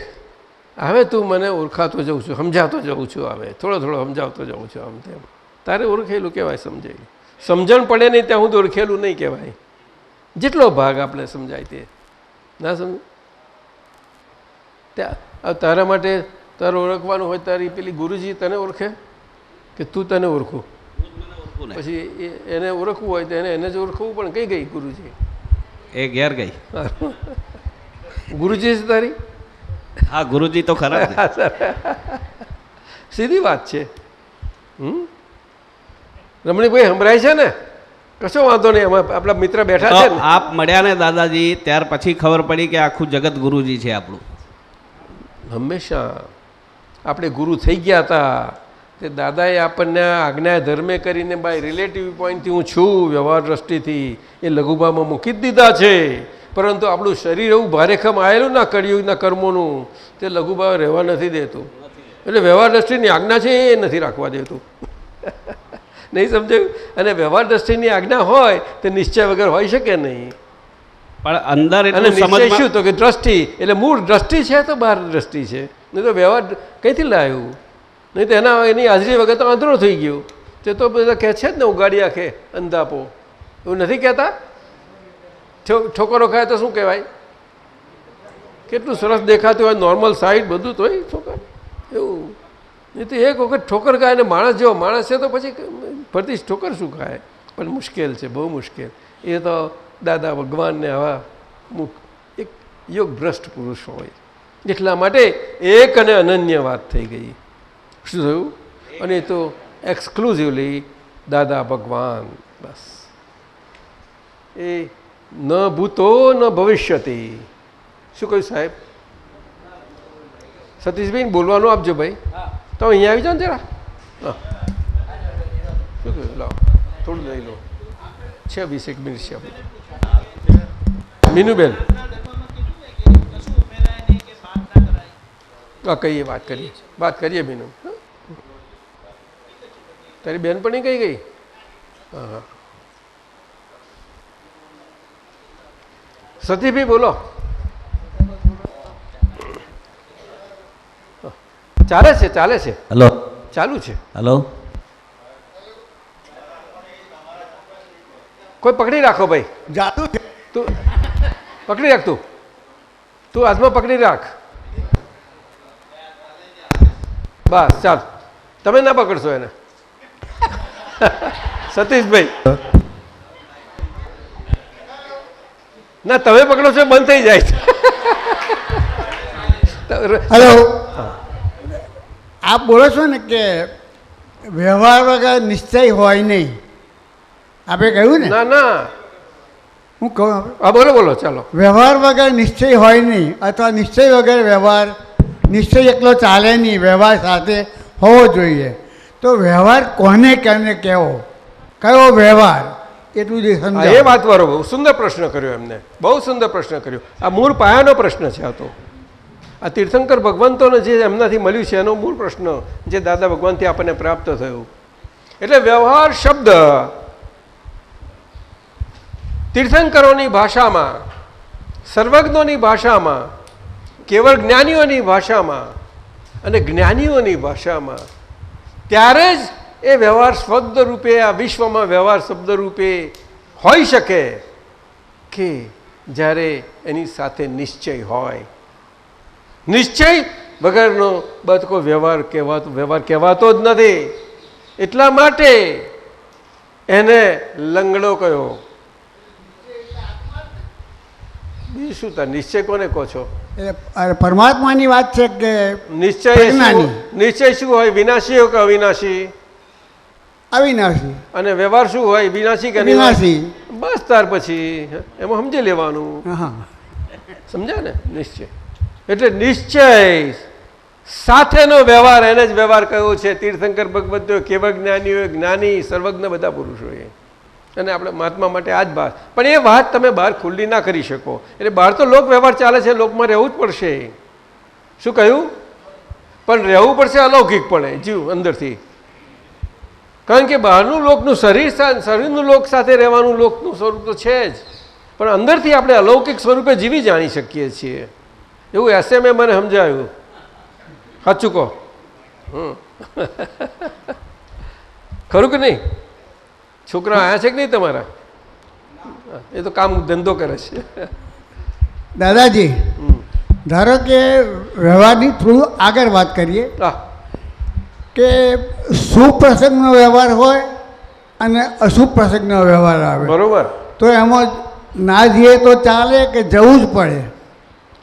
હવે તું મને ઓળખાતો જઉં છું, સમજાતો જઉં છું, હવે થોડો થોડો સમજાવતો જઉં છું, આમ તેમ. તારે ઓળખેલું કહેવાય. સમજાય સમજણ પડે નહીં ત્યાં હું ઓળખેલું નહીં કહેવાય. જેટલો ભાગ આપણે સમજાય તે ના સમજ. ત્યાં તારા માટે તારે ઓળખવાનું હોય તારી પેલી ગુરુજી તને ઓળખે કે તું તને ઓળખું? પછી એને ઓળખવું હોય તો એને જ ઓળખવું. પણ કઈ ગઈ ગુરુજી? એ ઘેર ગઈ. ગુરુજી છે તારી? હા, ગુરુજી તો ખરા. સીધી વાત છે. રમણીભાઈ સંભળાય છે ને? કશો વાંધો નહીં. આમાં આપણા મિત્ર બેઠા છે ને. આપ મળ્યા ને દાદાજી, ત્યાર પછી ખબર પડી કે આખું જગત ગુરુજી છે આપણું. હંમેશા આપણે ગુરુ થઈ ગયા હતા તે દાદાએ આપણને આજ્ઞા ધર્મે કરીને બાય રિલેટિવ પોઈન્ટથી હું છું વ્યવહાર દ્રષ્ટિથી એ લઘુભામાં મૂકી જ દીધા છે. પરંતુ આપણું શરીર એવું ભારેખમ આવેલું ના કળિયુગના કર્મોનું, તે લઘુભાવ રહેવા નથી દેતું. એટલે વ્યવહાર દ્રષ્ટિની આજ્ઞા છે એ નથી રાખવા દેતું. નહીં સમજાયું? અને વ્યવહાર દ્રષ્ટિની આજ્ઞા હોય તો નિશ્ચય વગર હોઈ શકે નહીં. પણ અંદર અને નિશ્ચય શું? તો કે દ્રષ્ટિ, એટલે મૂળ દ્રષ્ટિ છે તો બહાર દ્રષ્ટિ છે. નહીં તો વ્યવહાર કઈથી લાવ્યું? નહીં તો એની હાજરી વગર તો આંધળો થઈ ગયો. તે તો બધા કહે છે જ ને ઉગાડી આંખે અંધાપો, એવું નથી કહેતા? ઠોકરો ખાય તો શું કહેવાય? કેટલું સરસ દેખાતું હોય, નોર્મલ સાઈડ બધું તોય ઠોકર એવું. નહીં તો એક વખત ઠોકર ખાય ને માણસ જેવો માણસ છે તો પછી ફરતી ઠોકર શું ખાય? પણ મુશ્કેલ છે, બહુ મુશ્કેલ. એ તો દાદા ભગવાનને આવા એક યોગ ભ્રષ્ટ પુરુષ હોય. એટલા માટે એક અને અનન્ય વાત થઈ ગઈ. શું થયું? અને એ તો એક્સક્લુઝિવલી દાદા ભગવાન. બસ એ ન ભૂતો ન ભવિષ્યતિ. શું કહ્યું સાહેબ? સતીશભાઈ બોલવાનું આપજો ભાઈ. તો અહીંયા આવી જાઓ ને જરા. હા, શું કહ્યું? લાવો થોડું લઈ લો. 20 મિનિટ છે આપણે. મીનુબેન હા, કહીએ વાત કરીએ મીનુ. તારી બેનપણી કઈ ગઈ? હા હા, સતીભાઈ બોલો. ચાલે છે ચાલે છે, હલો ચાલુ છે. હલો કોઈ પકડી રાખો ભાઈ, જાતું છે. તું પકડી રાખ, તું હાથમાં પકડી રાખ. બસ ચાલ, તમે ના પકડશો એને. સતીશભાઈ ના, તમે પકડો છો બંધ થઈ જાય છે. હલો, આપ બોલો છો ને કે વ્યવહાર વગર નિશ્ચય હોય નહીં, આપણે કહ્યું ને? ના ના, હું કહું હવે? હા બોલો બોલો, ચાલો. વ્યવહાર વગર નિશ્ચય હોય નહીં, અથવા નિશ્ચય વગર વ્યવહાર, નિશ્ચય એકલો ચાલે નહીં, વ્યવહાર સાથે હોવો જોઈએ. તો વ્યવહાર કોને કેને કહેવો, કયો વ્યવહાર, એટલું જ હા, એ સમજાવો. વાત વાળો બહુ સુંદર પ્રશ્ન કર્યો એમને, બહુ સુંદર પ્રશ્ન કર્યો. આ મૂળ પાયાનો પ્રશ્ન છે. આ તો આ તીર્થંકર ભગવંતોને જે એમનાથી મળ્યું છે એનો મૂળ પ્રશ્ન જે દાદા ભગવાનથી આપણને પ્રાપ્ત થયું. એટલે વ્યવહાર શબ્દ તીર્થંકરોની ભાષામાં, સર્વજ્ઞોની ભાષામાં, કેવળ જ્ઞાનીઓની ભાષામાં અને જ્ઞાનીઓની ભાષામાં ત્યારે જ એ વ્યવહાર શબ્દ રૂપે આ વિશ્વમાં વ્યવહાર શબ્દ રૂપે હોઈ શકે કે જ્યારે એની સાથે નિશ્ચય હોય. નિશ્ચય વગરનો બધો વ્યવહાર કહેવાતો જ નથી. એટલા માટે એને લંગડો કયો. બીજું શું થાય? નિશ્ચય કોને કહો છો? અરે પરમાત્માની વાત છે કે નિશ્ચય પ્રજ્ઞાની. નિશ્ચય શું હોય? વિનાશી હોય કે અવિનાશી? અવિનાશી. અને વ્યવહાર શું હોય? વિનાશી કે વિનાશી. બસ ત્યાર પછી એમાં સમજી લેવાનું. હા, સમજ્યા ને? નિશ્ચય એટલે નિશ્ચય સાથેનો વ્યવહાર, એને જ વ્યવહાર કયો છે. તીર્થંકર ભગવંતો, કેવળ જ્ઞાનીઓ, જ્ઞાની, સર્વજ્ઞ બધા પુરુષોએ. અને આપણે મહાત્મા માટે આ જ વાત. પણ એ વાત તમે બહાર ખુલ્લી ના કરી શકો. એટલે બહાર તો લોક વ્યવહાર ચાલે છે, લોકમાં રહેવું જ પડશે. શું કહ્યું? પણ રહેવું પડશે અલૌકિકપણે, જીવ અંદરથી. કારણ કે બહારનું લોકનું શરીરનું લોક સાથે રહેવાનું લોકનું સ્વરૂપ તો છે જ, પણ અંદરથી આપણે અલૌકિક સ્વરૂપે જીવી જાણી શકીએ છીએ. એવું એસએમએ મને સમજાયું. સાચું કહો. ખરું કે નહીં? છોકરા આવ્યા છે કે નહીં તમારા? એ તો કામ ધંધો કરે છે. દાદાજી, ધારો કે વ્યવહારની થોડું આગળ વાત કરીએ કે શુભ પ્રસંગનો વ્યવહાર હોય અને અશુભ પ્રસંગનો વ્યવહાર આવે, બરોબર. તો એમાં ના જઈએ તો ચાલે કે જવું જ પડે?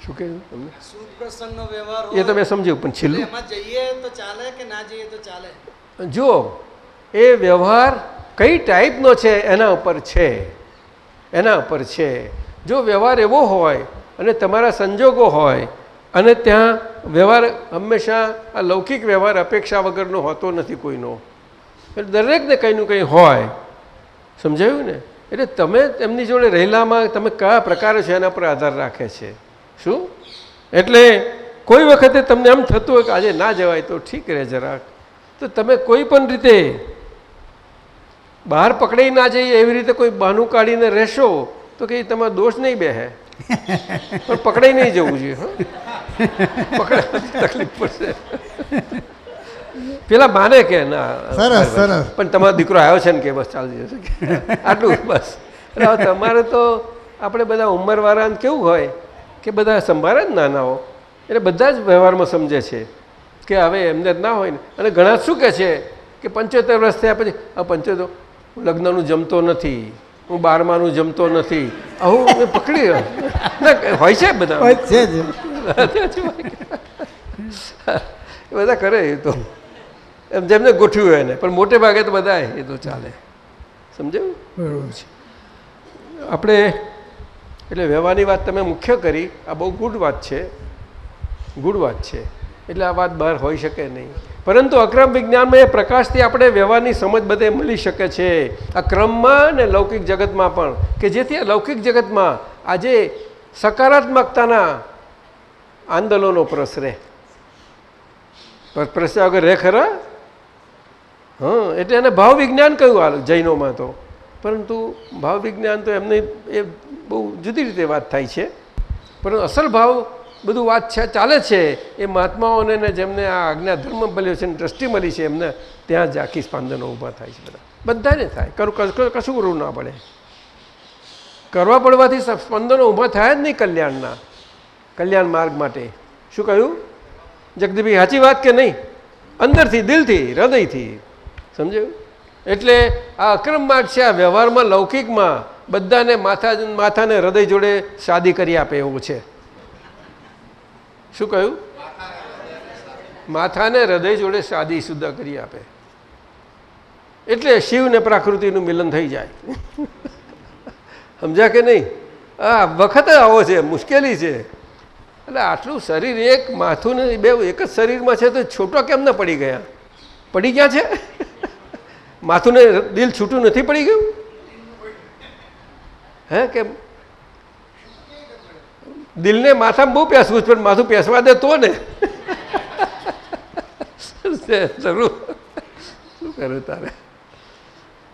શું કહ્યું તમને? શુભ પ્રસંગનો વ્યવહાર એ તો મેં સમજ્યું, પણ છેલ્લું એમાં જઈએ તો ચાલે કે ના જઈએ તો ચાલે? જો એ વ્યવહાર કઈ ટાઈપનો છે એના ઉપર છે, એના ઉપર છે. જો વ્યવહાર એવો હોય અને તમારા સંજોગો હોય અને ત્યાં વ્યવહાર હંમેશા આ લૌકિક વ્યવહાર અપેક્ષા વગરનો હોતો નથી કોઈનો, એટલે દરેકને કંઈનું કંઈ હોય. સમજાયું ને? એટલે તમે એમની જોડે રહેલામાં તમે કયા પ્રકારે છો એના પર આધાર રાખે છે. શું? એટલે કોઈ વખતે તમને એમ થતું હોય કે આજે ના જવાય તો ઠીક રહે જરાક, તો તમે કોઈ પણ રીતે બહાર પકડાઈ ના જઈએ એવી રીતે કોઈ બહાનું કાઢીને રહેશો તો કે તમારો દોષ નહીં બેહે, પણ પકડાઈ નહીં જવું જોઈએ. પકડાઈ તકલીફ પડશે. પેલા માને કે ના સરસ સરસ, પણ તમારો દીકરો આવ્યો છે ને કે બસ ચાલી જશે, આટલું બસ. એટલે તમારે તો આપણે બધા ઉંમરવાળાને કેવું હોય કે બધા સંભાળે જ નાનાઓ, એટલે બધા જ વ્યવહારમાં સમજે છે કે હવે એમને જ ના હોય ને. અને ઘણા શું કહે છે કે 75 વર્ષ થયા પછી આ 75 લગ્નનું જમતો નથી, હું 12માનું જમતો નથી, આવું મેં પકડી હોય છે બધા. છે જ. એ બધા કરે એ તો એમ જેમને ગોઠવ્યું હોય એને, પણ મોટે ભાગે તો બધા એ તો ચાલે. સમજાયું? બરોબર છે. આપણે એટલે વ્યવહારની વાત તમે મુખ્ય કરી, આ બહુ ગુડ વાત છે, ગુડ વાત છે. એટલે આ વાત બહાર હોઈ શકે નહીં, પરંતુ અક્રમ વિજ્ઞાનમાં એ પ્રકાશથી આપણે વ્યવહારની સમજ બધે મળી શકે છે, આ ક્રમમાં અને લૌકિક જગતમાં પણ, કે જેથી આ લૌકિક જગતમાં આજે સકારાત્મકતાના આંદોલનો પ્રસરે. પ્રસર્યા વગર રહે ખરા? હા, એટલે એને ભાવ વિજ્ઞાન કહ્યું જૈનોમાં તો, પરંતુ ભાવ વિજ્ઞાન તો એમને એ બહુ જુદી રીતે વાત થાય છે. પરંતુ અસલ ભાવ બધું વાત છે ચાલે છે એ મહાત્માઓને ને જેમને આ આજ્ઞા ધર્મ મળ્યો છે દ્રષ્ટિ મળી છે એમને ત્યાં જ આખી સ્પંદનો ઊભા થાય છે બધાને થાય કશું કરવું ના પડે. કરવા પડવાથી સ્પંદનો ઊભા થાય જ નહીં કલ્યાણના, કલ્યાણ માર્ગ માટે. શું કહ્યું જગદીભાઈ, સાચી વાત કે નહીં? અંદરથી, દિલથી, હૃદયથી. સમજાયું? એટલે આ અક્રમ માર્ગ છે આ વ્યવહારમાં લૌકિકમાં બધાને માથાને હૃદય જોડે શાદી કરી આપે એવું છે. શું કહ્યું? માથાને હૃદય જોડે શાદી સુદ્ધા કરી આપે એટલે શિવ ને પ્રાકૃતિનું મિલન થઈ જાય. સમજ્યા કે નહીં? આ વખત આવો છે, મુશ્કેલી છે. એટલે આટલું શરીર એક માથું ને બે એક જ શરીરમાં છે તો છોટો કેમ ના પડી ગયા? પડી ગયા છે? માથું ને દિલ છૂટું નથી પડી ગયું? હે કેમ? દિલને માથામાં બહુ પેસવું પણ માથું પેસવા દે તો ને. જરૂર શું કરે તારે?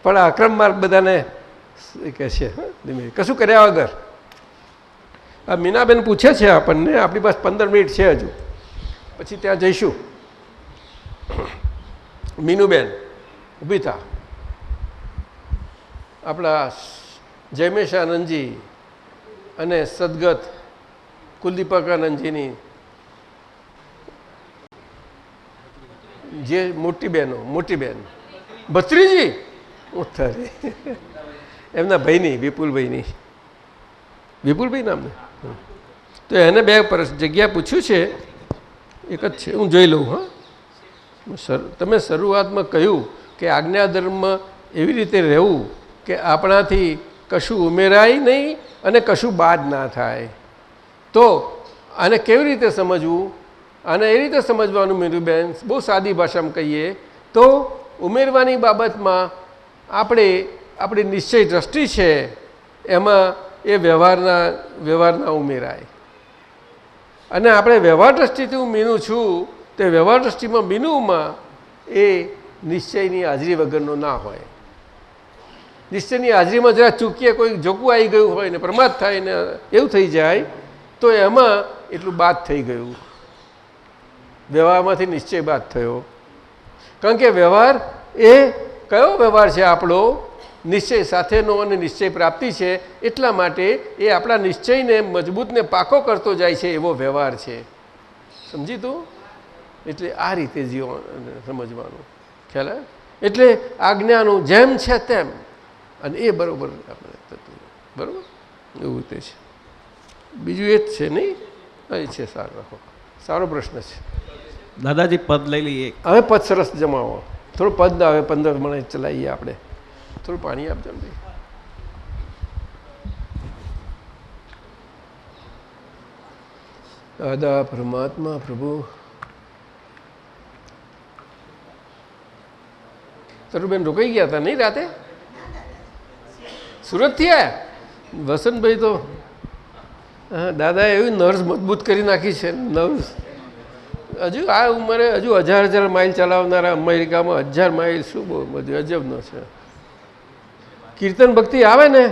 પણ અક્રમ માર્ગ બધાને કહે છે ધીમે કશું કર્યા વગર. આ મીનાબેન પૂછે છે આપણને, આપણી પાસે 15 મિનિટ છે હજુ, પછી ત્યાં જઈશું. મીનુબેન ઊભી થા. આપણા જયમેશ આનંદજી અને સદગત કુલદીપકાનંદજીની જે મોટી બેન ભત્રીજી ઉત્તરે એમના ભાઈની વિપુલભાઈ નામને. તો એને 2 જગ્યા પૂછ્યું છે, એક જ છે, હું જોઈ લઉં. હા, તમે શરૂઆતમાં કહ્યું કે આજ્ઞાધર્મમાં એવી રીતે રહેવું કે આપણાથી કશું ઉમેરાય નહીં અને કશું બાદ ના થાય. તો આને કેવી રીતે સમજવું? આને એ રીતે સમજવાનું મીરુબેન, બહુ સાદી ભાષામાં કહીએ તો ઉમેરવાની બાબતમાં આપણી નિશ્ચય દ્રષ્ટિ છે એમાં એ વ્યવહારના ઉમેરાય. અને આપણે વ્યવહાર દ્રષ્ટિથી હું મીનું છું તે વ્યવહાર દ્રષ્ટિમાં મીનુમાં એ નિશ્ચયની હાજરી વગરનો ના હોય. નિશ્ચયની હાજરીમાં જરા ચૂકીએ, કોઈ જોકું આવી ગયું હોય ને પ્રમાદ થાય ને એવું થઈ જાય તો એમાં એટલું બાદ થઈ ગયું, વ્યવહારમાંથી નિશ્ચય બાદ થયો. કારણ કે વ્યવહાર એ કયો વ્યવહાર છે? આપણો નિશ્ચય સાથેનો અને નિશ્ચય પ્રાપ્તિ છે. એટલા માટે એ આપણા નિશ્ચયને મજબૂતને પાકો કરતો જાય છે એવો વ્યવહાર છે. સમજી તું? એટલે આ રીતે સમજવાનું ખ્યાલ આવે? એટલે આજ્ઞાનું જેમ છે તેમ, અને એ બરાબર આપણે થતું બરાબર એવું તે છે. બીજું એ જ છે નહીં? એ છે. સારું રાખો, સારો પ્રશ્ન છે દાદાજી. પદ લઈ લઈએ હવે. પદ સરસ જમાવો. થોડું પદ આવે 15 મિનિટ ચલાવીએ આપણે. થોડું પાણી આપજો ભાઈ. દાદા પરમાત્મા પ્રભુ. તરુબેન રોકાઈ ગયા હતા નહીં રાતે? સુરતથી આયા? વસંતભાઈ તો હા, દાદાએ એવી નર્સ મજબૂત કરી નાખી છે. નર્સ હજુ આ ઉંમરે હજુ 1000 માઇલ ચલાવનારા અમેરિકામાં 1000 માઇલ શું બહુ બધું અજબનો છે. કીર્તન ભક્તિ આવે ને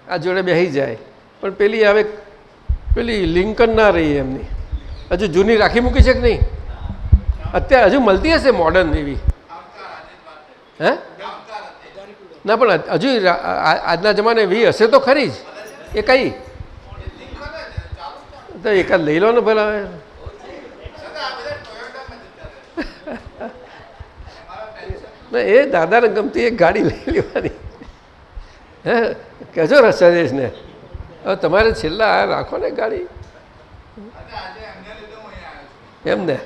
આ જોડે બેસી જાય. પણ પેલી આવે પેલી લિંકન ના રહી એમની. હજુ જૂની રાખી મૂકી છે કે નહીં? અત્યારે હજુ મળતી હશે મોડર્ન એવી? હે ના, પણ હજુ આજના જમાને એવી હશે તો ખરી જ. એ કઈ તો એકાદ લઈ લો ને ભલા. ના, એ દાદાને ગમતી એક ગાડી લઈ લેવાની. હે કહેજો સરેશને, હવે તમારે છેલ્લા આ રાખો ને ગાડી એમને.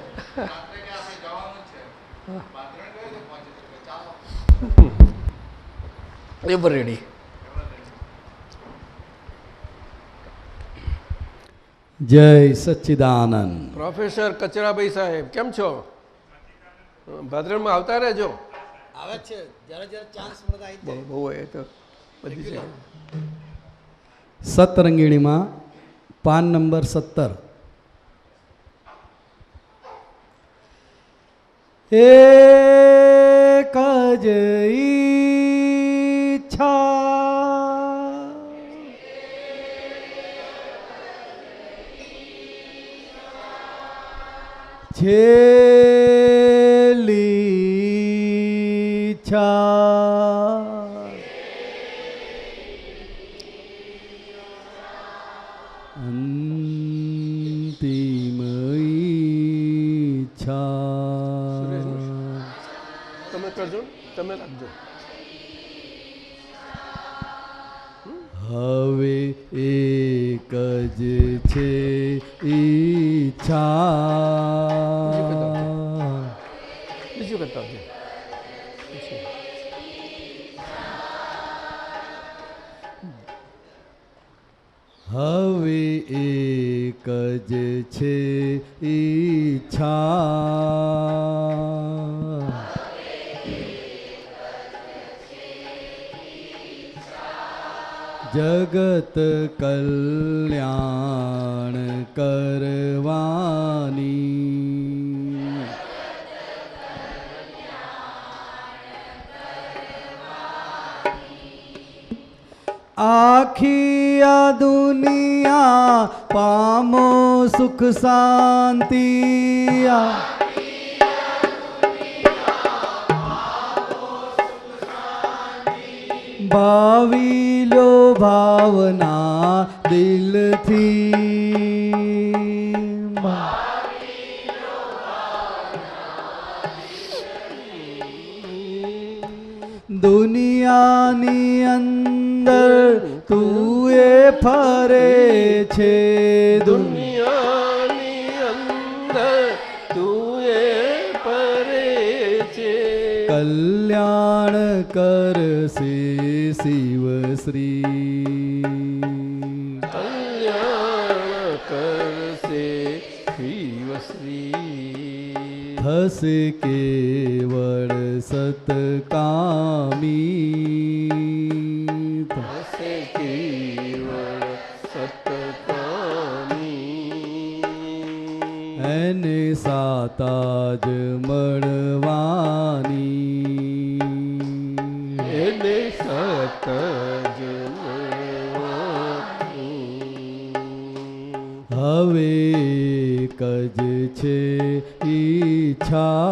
Ever ready. જય સચ્ચિદાનંદ. પ્રોફેસર કચરાભાઈ સાહેબ કેમ છો? ભાદરણમાં આવતા રહેજો. આવે છે જ્યારે જ્યારે ચાન્સ મળે આવી બહુ એ તો બધી છે. સતરંગીણીમાં પાન નંબર 17. એક જ ઈચ્છા છેલ્લી ઈચ્છા અંતિમ ઈચ્છા. તમે કરજો, તમે રાખજો. હવે એક જ છે ઈચ્છા. બીજું કરતા આવજો. હવે એક જ છે ઈચ્છા. જગત કલ્યાણ કરવાની. આખી આ દુનિયા પામો સુખ શાંતિ. ભાવી લો ભાવના દિલથી. દુનિયાની અંદર તું એ ફરે છે. દુનિયાની અંદર તું એ પરે છે. કલ્યાણ કરશે શિવશ્રી. કલ્યાણ કરશે શિવશ્રી. થશે કેવળ સતકામી. થશે કેવળ સતકામી. એને સાતા જ મળવાની. એને સત જ મળવાની. હવે એક જ છે ઈચ્છા.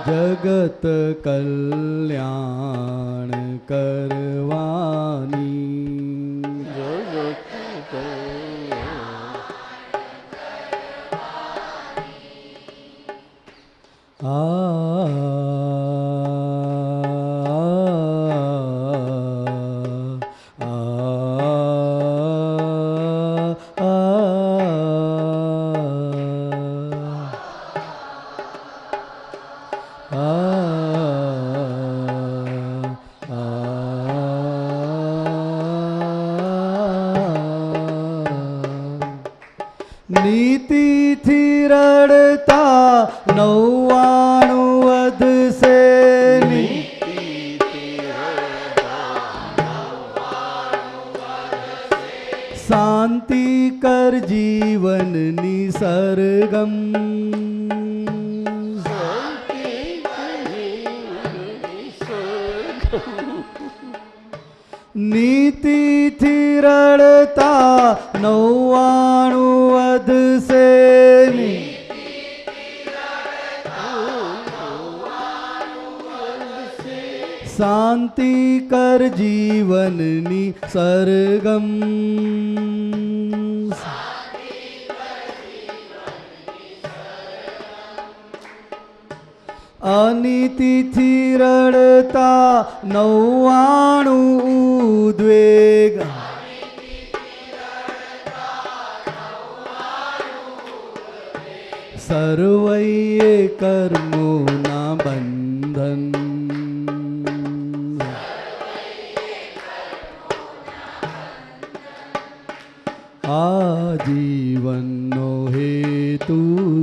જગત કલ્યાણ કરવાની. જગત કલ્યાણ. નીતિથી રડતા 99 વધશે. શાંતિ કર જીવનની સરગમ. નીતિથી રડતા 99 વધશે. શાંતિ કર જીવનની સરગમ. અનીતિથી રડતા 99 ઉદ્વેગ. સર્વૈએ કર્મોના બંધન. આજીવનનો હેતુ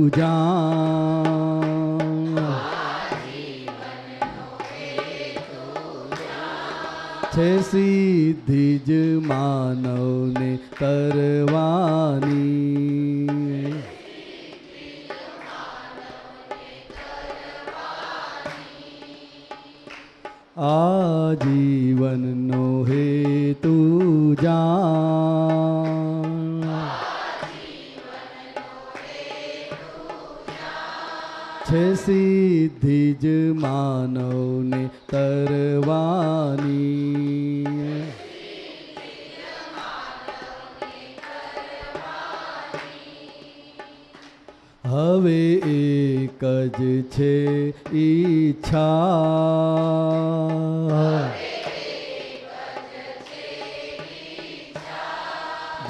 જાણ. છે સિદ્ધિ જ માનવને કરવાની. આજીવનનો હેતુ જાણ. છે સિદ્ધિ જ માનવને તરવાની. હવે એક જ છે ઈચ્છા,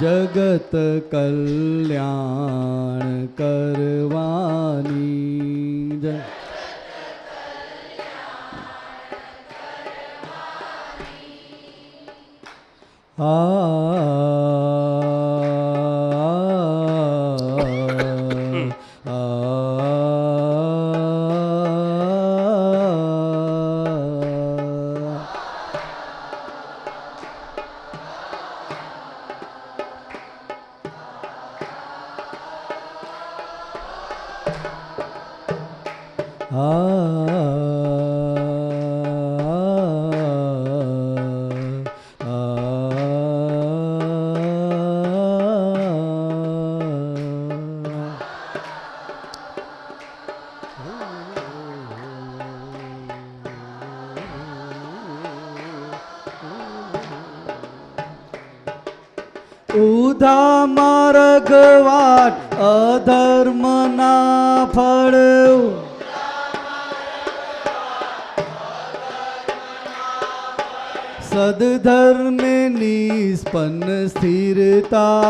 જગત કલ્યાણ કરવાની. ઉધા માર્ગવાટ અધર્મના ફળ, સદધર્મે નિષ્પન્ન સ્થિરતા.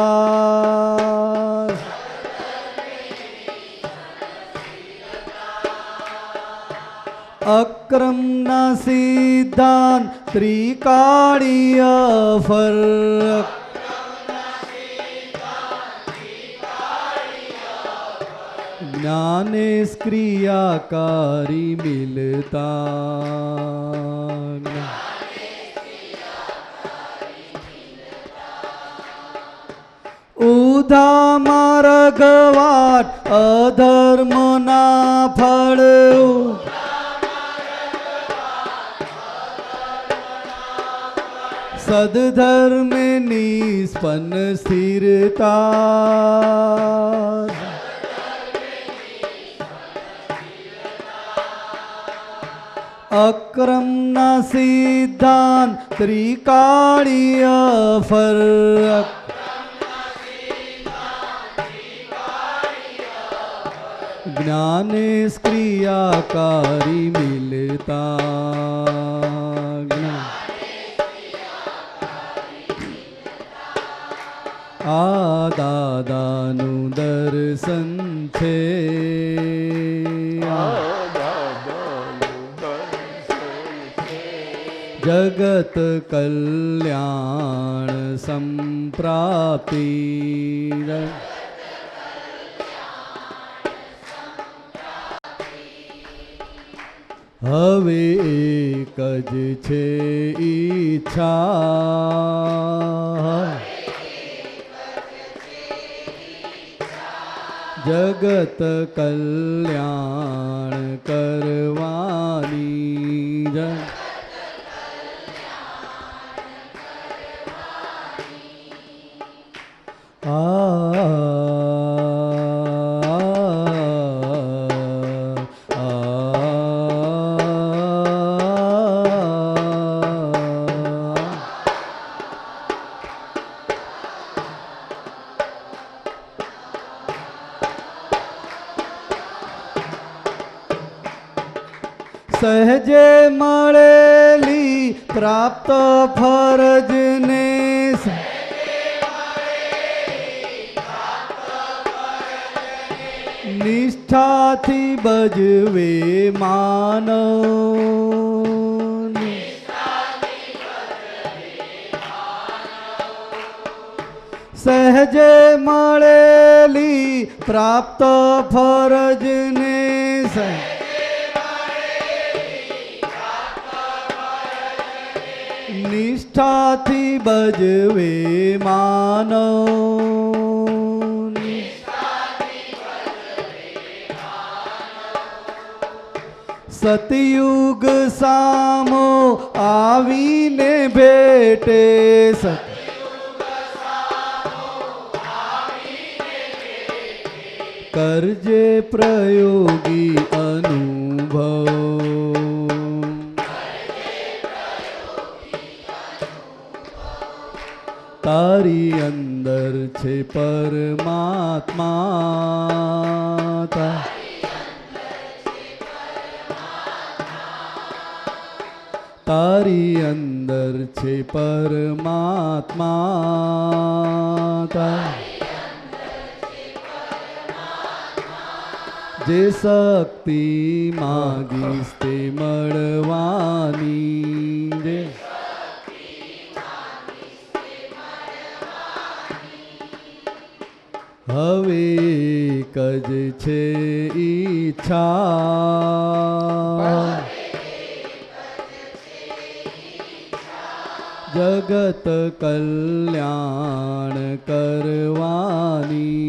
અક્રમના સિદ્ધાંત ત્રિકાળીય ફરક, જ્ઞાનેશ ક્રિયાકારી મિલતા. ઉધા માર્ગવાટ અધર્મના ફળ, સદધર્મે નિષ્પન્ન સ્થિરતા. અક્રમના સિદ્ધાંત ત્રિકાળીય ફરક, જ્ઞાનેશ ક્રિયાકારી મિલતા. આ દાદાનું દર્શન છે, જગત કલ્યાણ સંપ્રાપ્તિ. હવે એક જ છે ઈચ્છા, જગત કલ્યાણ કરવાની. સહજે મળેલી પ્રાપ્ત ફરજને, નિષ્ઠાથી બજવે માનવ. સહજે મળેલી પ્રાપ્ત ફરજને, નિષ્ઠાથી બજવે માનવ. સતયુગ સામો આવીને ભેટે, કરજે પ્રયોગી તારી અંદર છે પરમાત્મા જે શક્તિ માગીશ તે મળવાની રે હવે એક જ છે ઈચ્છા જગત કલ્યાણ કરવાની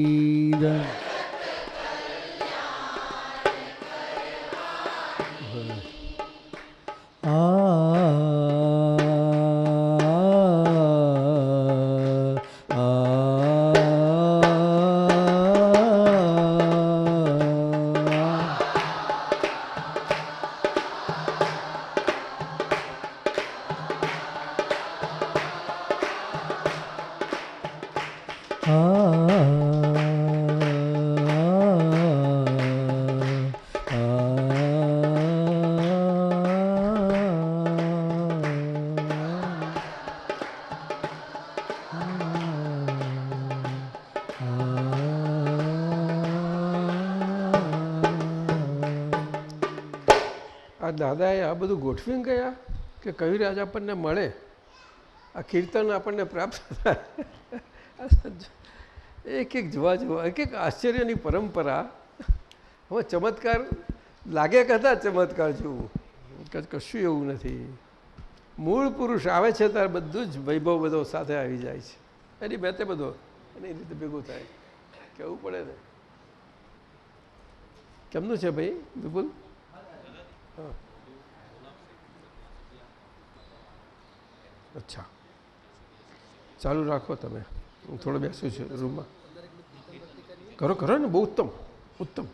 આ દાદાએ આ બધું ગોઠવીને ગયા કે કવિ રાજ આપણને મળે, આ કીર્તન આપણને પ્રાપ્ત થાય. એક એક જોવા જોવા એક એક આશ્ચર્યની પરંપરા. હવે ચમત્કાર લાગે કહેતા ચમત્કાર જેવું કશું એવું નથી. મૂળ પુરુષ આવે છે ત્યારે બધું જ વૈભવ બધો સાથે આવી જાય છે. એની બેતે બધો એની રીતે ભેગું થાય. કહેવું પડે ને. કેમનું છે ભાઈ વિપુલ? હા, અચ્છા, ચાલુ રાખો તમે. હું થોડો બેસું છું રૂમમાં. કરો કરો ને, બહુ ઉત્તમ ઉત્તમ.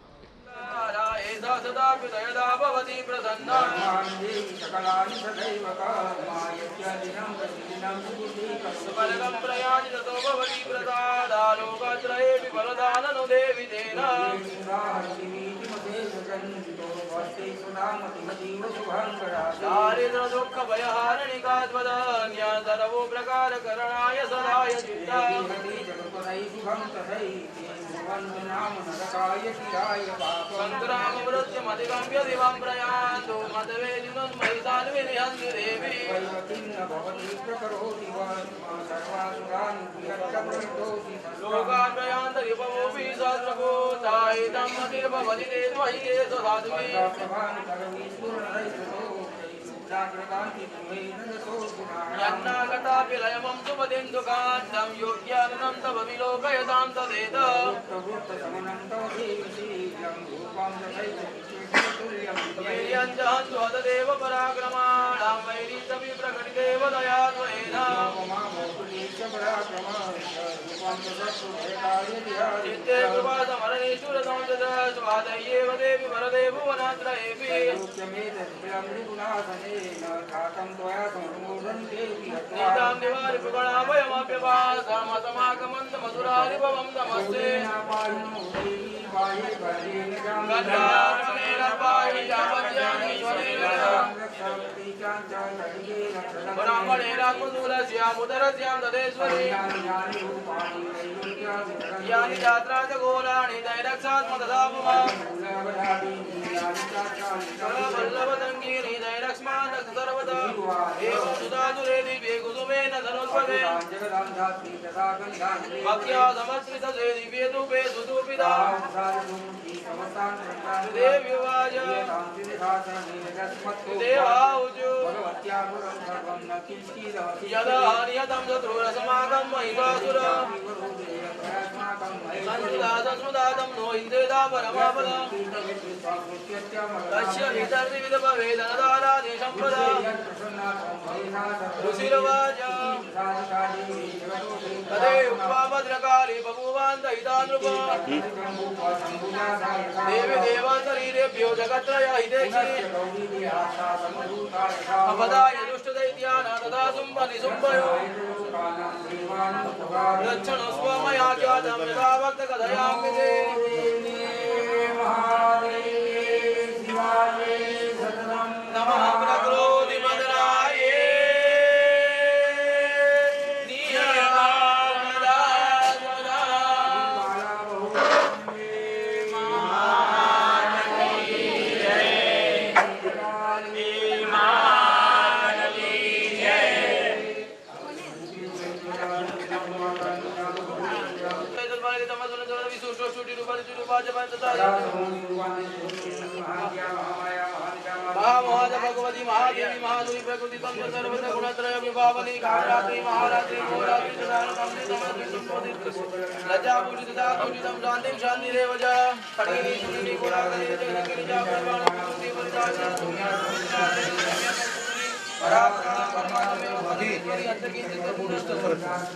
दारिद्र दुःख भयहारणिकात्मदान्या सर्वो प्रकार करणाय सदाय चित्ता संग्राम मृत्युमधिगम्य दिवं प्रयान्तु मतवेदिनं महिषान् विनिहन्ति देवी लोकान् प्रयान्त विभवोऽपि सहस्रभूतायितं मतिर्भवति ते त्वयि ते साधुवे यन्नागतापि लयमं सुपदिन्दुकान्तं योग्याननं तव विलोकयतां तदेत वीर्यञ्जहन्तु हतदेव पराक्रमाणां वैरीतपि प्रकटितेव दया त्वयेन चित्ते कृपासमरणेषु स्वादय्येव देवि वरदे भुवनात्रयेऽपि नीतां निवारि पुगणाभयमप्यपासमसमागमन्तमधुरारिभवं नमस्ते ब्राह्मणेरात्मशूलस्यामुदरस्यां तदेश्वरी यानि यात्रा च घोराणि दैरक्षात्मतदापुमा वल्लभतङ्गीनि दैरक्ष्मान् सर्वदा एवं सुधासुरे दिव्ये कुसुमेन धनुष्पदे भक्त्या समस्कृतसे दिव्ये धूपे सुधूपिता देव्यवाज देवाऊजु यदा नियतं शत्रुरसमागं महिषासुर संयुधास स्मदादं नो इन्द्रेदा परमापदं तस्य विदर्विदभवेदनदारादेशं पदा रुचिरवाच तदे उपाभद्रकाली बभूवान्तहिता नृप देवी देवान्तरीरेभ्यो जगत्त्रय हितेक्षि अपदाय दुष्टदैत्याना तदा सुम्भनिसुम्भयो रक्षणो स्वमया ज्ञातं यदा भक्तकथयाम्यते नमः प्रकृतिमदनाय भगवती महादेवी महादेवी प्रकृति तम सर्वत्र गुणत्रय विभावनी कामरात्रि महारात्रि मोरात्रि लज्जा पूजित पूजितम शांतिम शांतिरेव च खड़ीनि सुनीनि गुणाकरी जगन्निनि च परमाणु परिदाशा पराक्रम परमात्मेव भवति यदि अन्तर्किञ्चित् पुनस्तु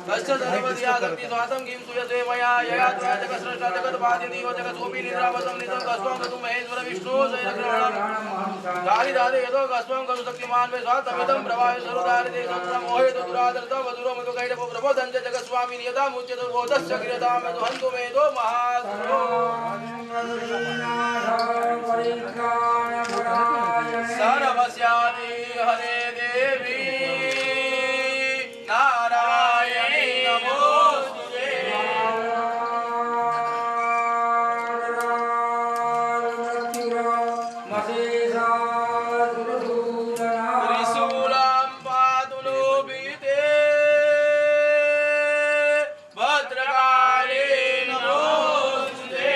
तस्य धर्मदियादपि स्वातं किं सुयते मया यया त्वया जगत्सृष्टा जगत्पादिनीव जगत्सोऽपि निद्रावतं नितं कस्त्वं गतु महेश्वर विष्णु शयनग्रहणं कालिदासे यतो कस्त्वं खलु शक्तिमान् मे स्वात्तमिदं प्रभावे सर्वदारिते संप्रमोहेतु दुरादरतं वधुरोमतो कैडपो प्रबोधं च जगत्स्वामी नियतामुच्यते बोधस्य क्रियतां यतो हन्तु मेदो महासुरो सर्वस्यादि हरे देवी नारायणी नमोस्तुते त्रिशूलं पातु लोभिते भद्रकाली नमोस्तुते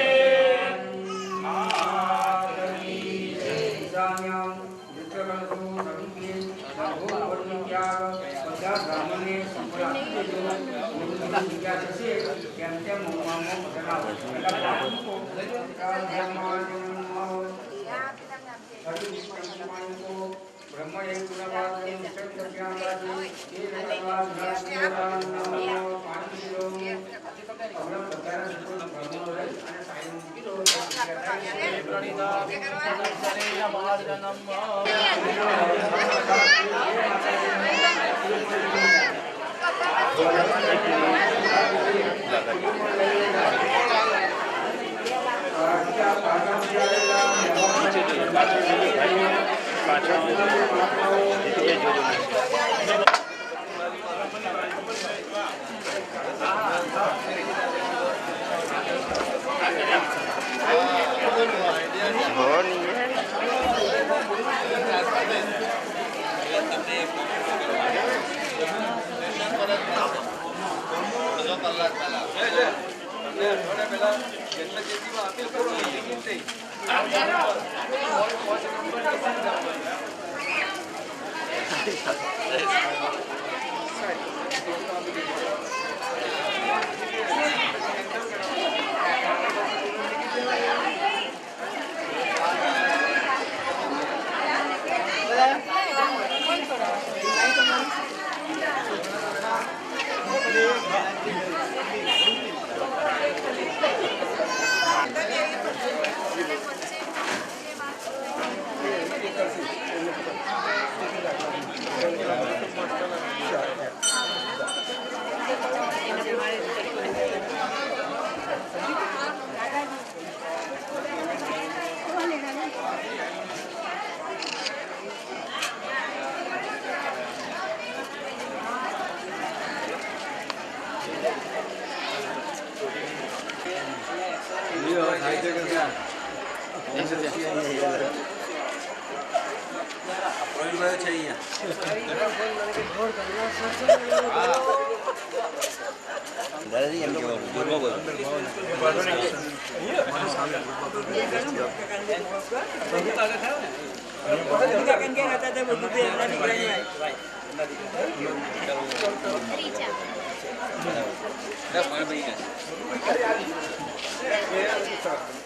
શાસ્ત્ર